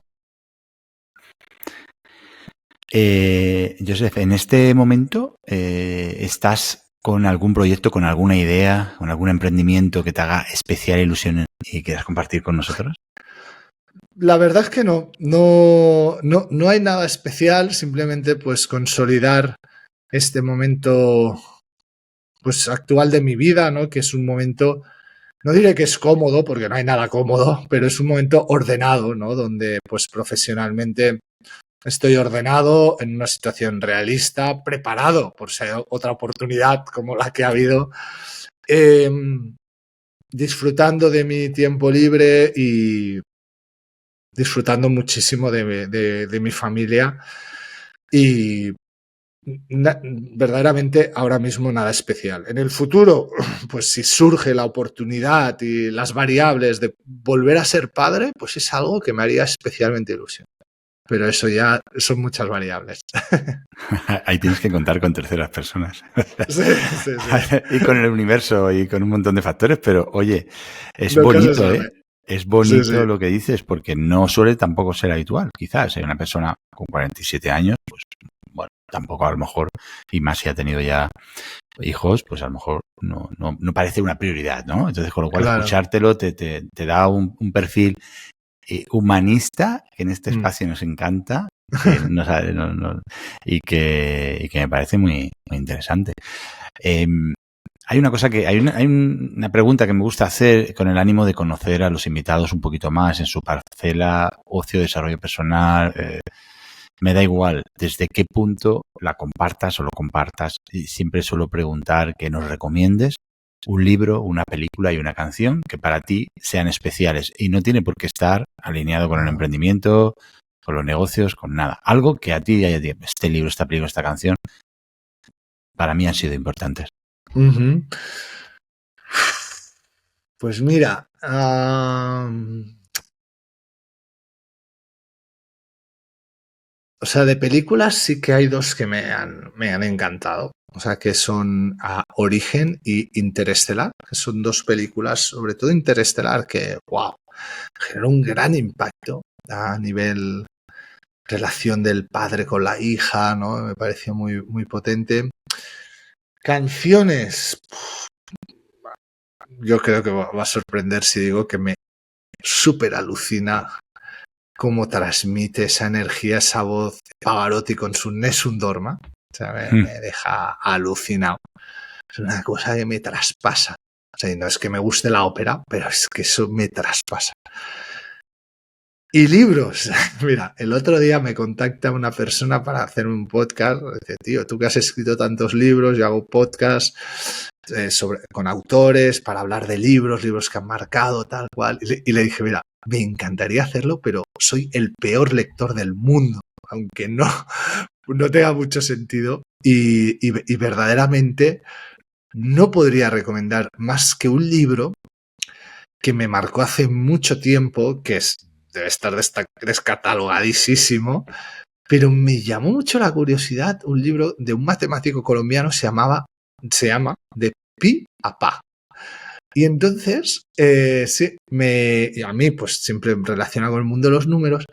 Joseph, en este momento estás con algún proyecto, con alguna idea, con algún emprendimiento que te haga especial ilusión y quieras compartir con nosotros. La verdad es que no hay nada especial, simplemente pues consolidar este momento pues actual de mi vida, ¿no? Que es un momento, no diré que es cómodo, porque no hay nada cómodo, pero es un momento ordenado, ¿no? Donde pues profesionalmente estoy ordenado en una situación realista, preparado por si hay otra oportunidad como la que ha habido, disfrutando de mi tiempo libre y disfrutando muchísimo de mi familia y verdaderamente ahora mismo nada especial. En el futuro, pues si surge la oportunidad y las variables de volver a ser padre, pues es algo que me haría especialmente ilusión. Pero eso ya son muchas variables. Ahí tienes que contar con terceras personas. Sí. Y con el universo y con un montón de factores, pero oye, es bonito, ¿eh? Es bonito lo que dices, porque no suele tampoco ser habitual. Quizás hay una persona con 47 años, pues bueno, tampoco a lo mejor, y más si ha tenido ya hijos, pues a lo mejor no parece una prioridad, ¿no? Entonces, con lo cual, claro, escuchártelo te da un perfil humanista que en este espacio nos encanta y que me parece muy, muy interesante. Hay una cosa hay una pregunta que me gusta hacer con el ánimo de conocer a los invitados un poquito más en su parcela, ocio, desarrollo personal. Me da igual desde qué punto la compartas o lo compartas. Y siempre suelo preguntar que nos recomiendes un libro, una película y una canción que para ti sean especiales. Y no tiene por qué estar alineado con el emprendimiento, con los negocios, con nada. Algo que a ti haya dicho, este libro, esta película, esta canción, para mí han sido importantes. Pues mira, o sea, de películas sí que hay dos que me han encantado. O sea, que son Origen y Interestelar, que son dos películas, sobre todo Interestelar, que, wow, generó un gran impacto a nivel relación del padre con la hija, ¿no? Me pareció muy, muy potente. Canciones. Yo creo que va a sorprender si digo que me súper alucina cómo transmite esa energía, esa voz Pavarotti con su Nessun Dorma. O sea, me deja alucinado. Es una cosa que me traspasa. O sea, no es que me guste la ópera, pero es que eso me traspasa. Y libros. Mira, el otro día me contacta una persona para hacer un podcast. Dice, tío, tú que has escrito tantos libros, yo hago podcast con autores para hablar de libros que han marcado, tal cual. Y le dije, mira, me encantaría hacerlo, pero soy el peor lector del mundo, aunque no tenga mucho sentido y verdaderamente no podría recomendar más que un libro que me marcó hace mucho tiempo, que debe estar descatalogadísimo, pero me llamó mucho la curiosidad un libro de un matemático colombiano, se llama De Pi a Pa. Y entonces, sí, a mí, pues siempre relacionado con el mundo de los números,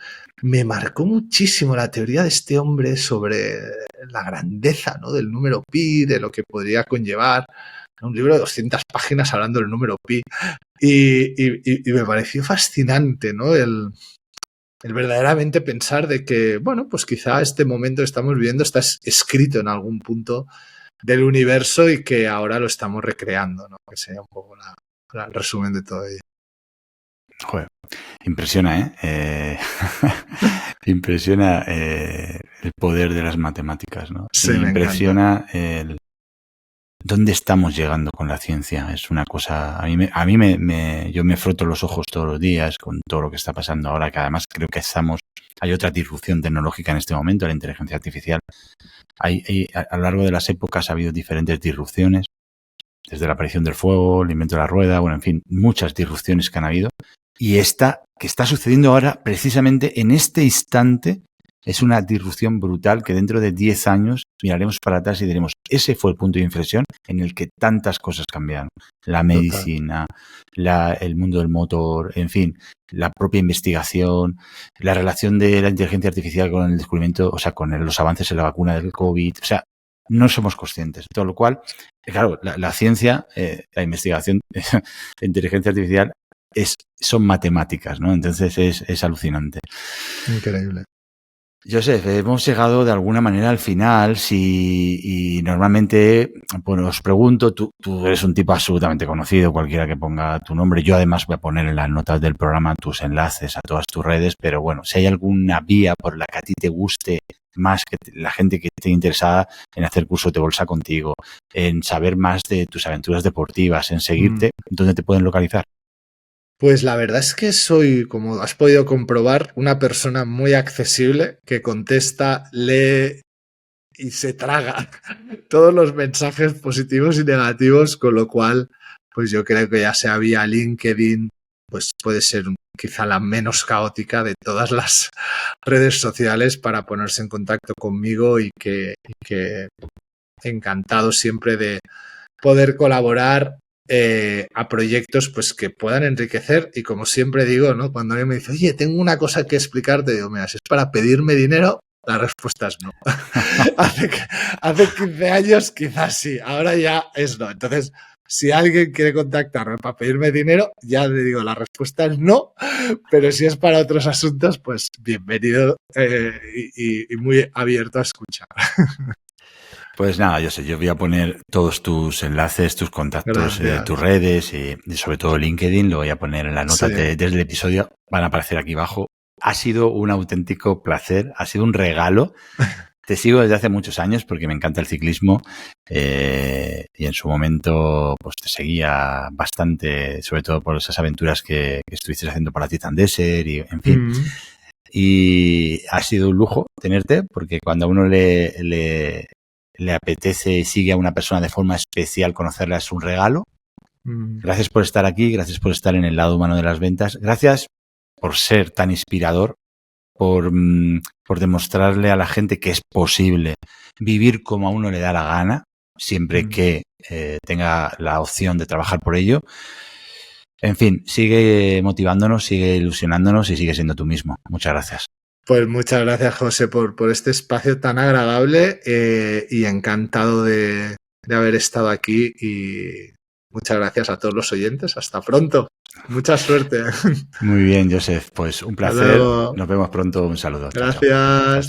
me marcó muchísimo la teoría de este hombre sobre la grandeza, ¿no?, del número pi, de lo que podría conllevar. Un libro de 200 páginas hablando del número pi. Y me pareció fascinante, ¿no?, el verdaderamente pensar de que, bueno, pues quizá este momento que estamos viviendo está escrito en algún punto del universo y que ahora lo estamos recreando, ¿no? Que sería un poco el resumen de todo ello. Joder, impresiona, impresiona el poder de las matemáticas, ¿no? Sí, me me impresiona dónde estamos llegando con la ciencia. Es una cosa, yo me froto los ojos todos los días con todo lo que está pasando ahora, que además creo que hay otra disrupción tecnológica en este momento, la inteligencia artificial. A lo largo de las épocas ha habido diferentes disrupciones, desde la aparición del fuego, el invento de la rueda, bueno, en fin, muchas disrupciones que han habido. Y esta que está sucediendo ahora, precisamente en este instante, es una disrupción brutal que dentro de 10 años miraremos para atrás y diremos, ese fue el punto de inflexión en el que tantas cosas cambiaron. La medicina, el mundo del motor, en fin, la propia investigación, la relación de la inteligencia artificial con el descubrimiento, o sea, con los avances en la vacuna del COVID, o sea, no somos conscientes. Todo lo cual, claro, la ciencia, la investigación, la inteligencia artificial son matemáticas, ¿no? Entonces es alucinante. Increíble. Joseph, hemos llegado de alguna manera al final y normalmente, bueno, os pregunto, tú eres un tipo absolutamente conocido, cualquiera que ponga tu nombre. Yo además voy a poner en las notas del programa tus enlaces a todas tus redes, pero bueno, si hay alguna vía por la que a ti te guste más que la gente que esté interesada en hacer cursos de bolsa contigo, en saber más de tus aventuras deportivas, en seguirte, ¿dónde te pueden localizar? Pues la verdad es que soy, como has podido comprobar, una persona muy accesible que contesta, lee y se traga todos los mensajes positivos y negativos, con lo cual, pues yo creo que ya sea vía LinkedIn, pues puede ser quizá la menos caótica de todas las redes sociales para ponerse en contacto conmigo y que encantado siempre de poder colaborar a proyectos pues que puedan enriquecer. Y como siempre digo, ¿no?, cuando alguien me dice, oye, tengo una cosa que explicarte, digo, mira, si es para pedirme dinero, la respuesta es no. hace 15 años quizás sí, ahora ya es no. Entonces, si alguien quiere contactarme para pedirme dinero, ya le digo, la respuesta es no, pero si es para otros asuntos, pues bienvenido y muy abierto a escuchar. Pues nada, yo voy a poner todos tus enlaces, tus contactos, tus redes y sobre todo LinkedIn, lo voy a poner en las notas del episodio, van a aparecer aquí abajo. Ha sido un auténtico placer, ha sido un regalo. Te sigo desde hace muchos años porque me encanta el ciclismo y en su momento pues te seguía bastante, sobre todo por esas aventuras que estuviste haciendo para Titan Desert y en fin. Y ha sido un lujo tenerte porque cuando a uno le apetece y sigue a una persona de forma especial, conocerla es un regalo. Gracias por estar aquí, gracias por estar en el lado humano de las ventas, gracias por ser tan inspirador, por demostrarle a la gente que es posible vivir como a uno le da la gana, siempre que tenga la opción de trabajar por ello. En fin, sigue motivándonos, sigue ilusionándonos y sigue siendo tú mismo. Muchas gracias. Pues muchas gracias, José, por este espacio tan agradable y encantado de haber estado aquí y muchas gracias a todos los oyentes. Hasta pronto. Mucha suerte. Muy bien, Joseph. Pues un placer. Nos vemos pronto. Un saludo. Gracias. Chao, chao.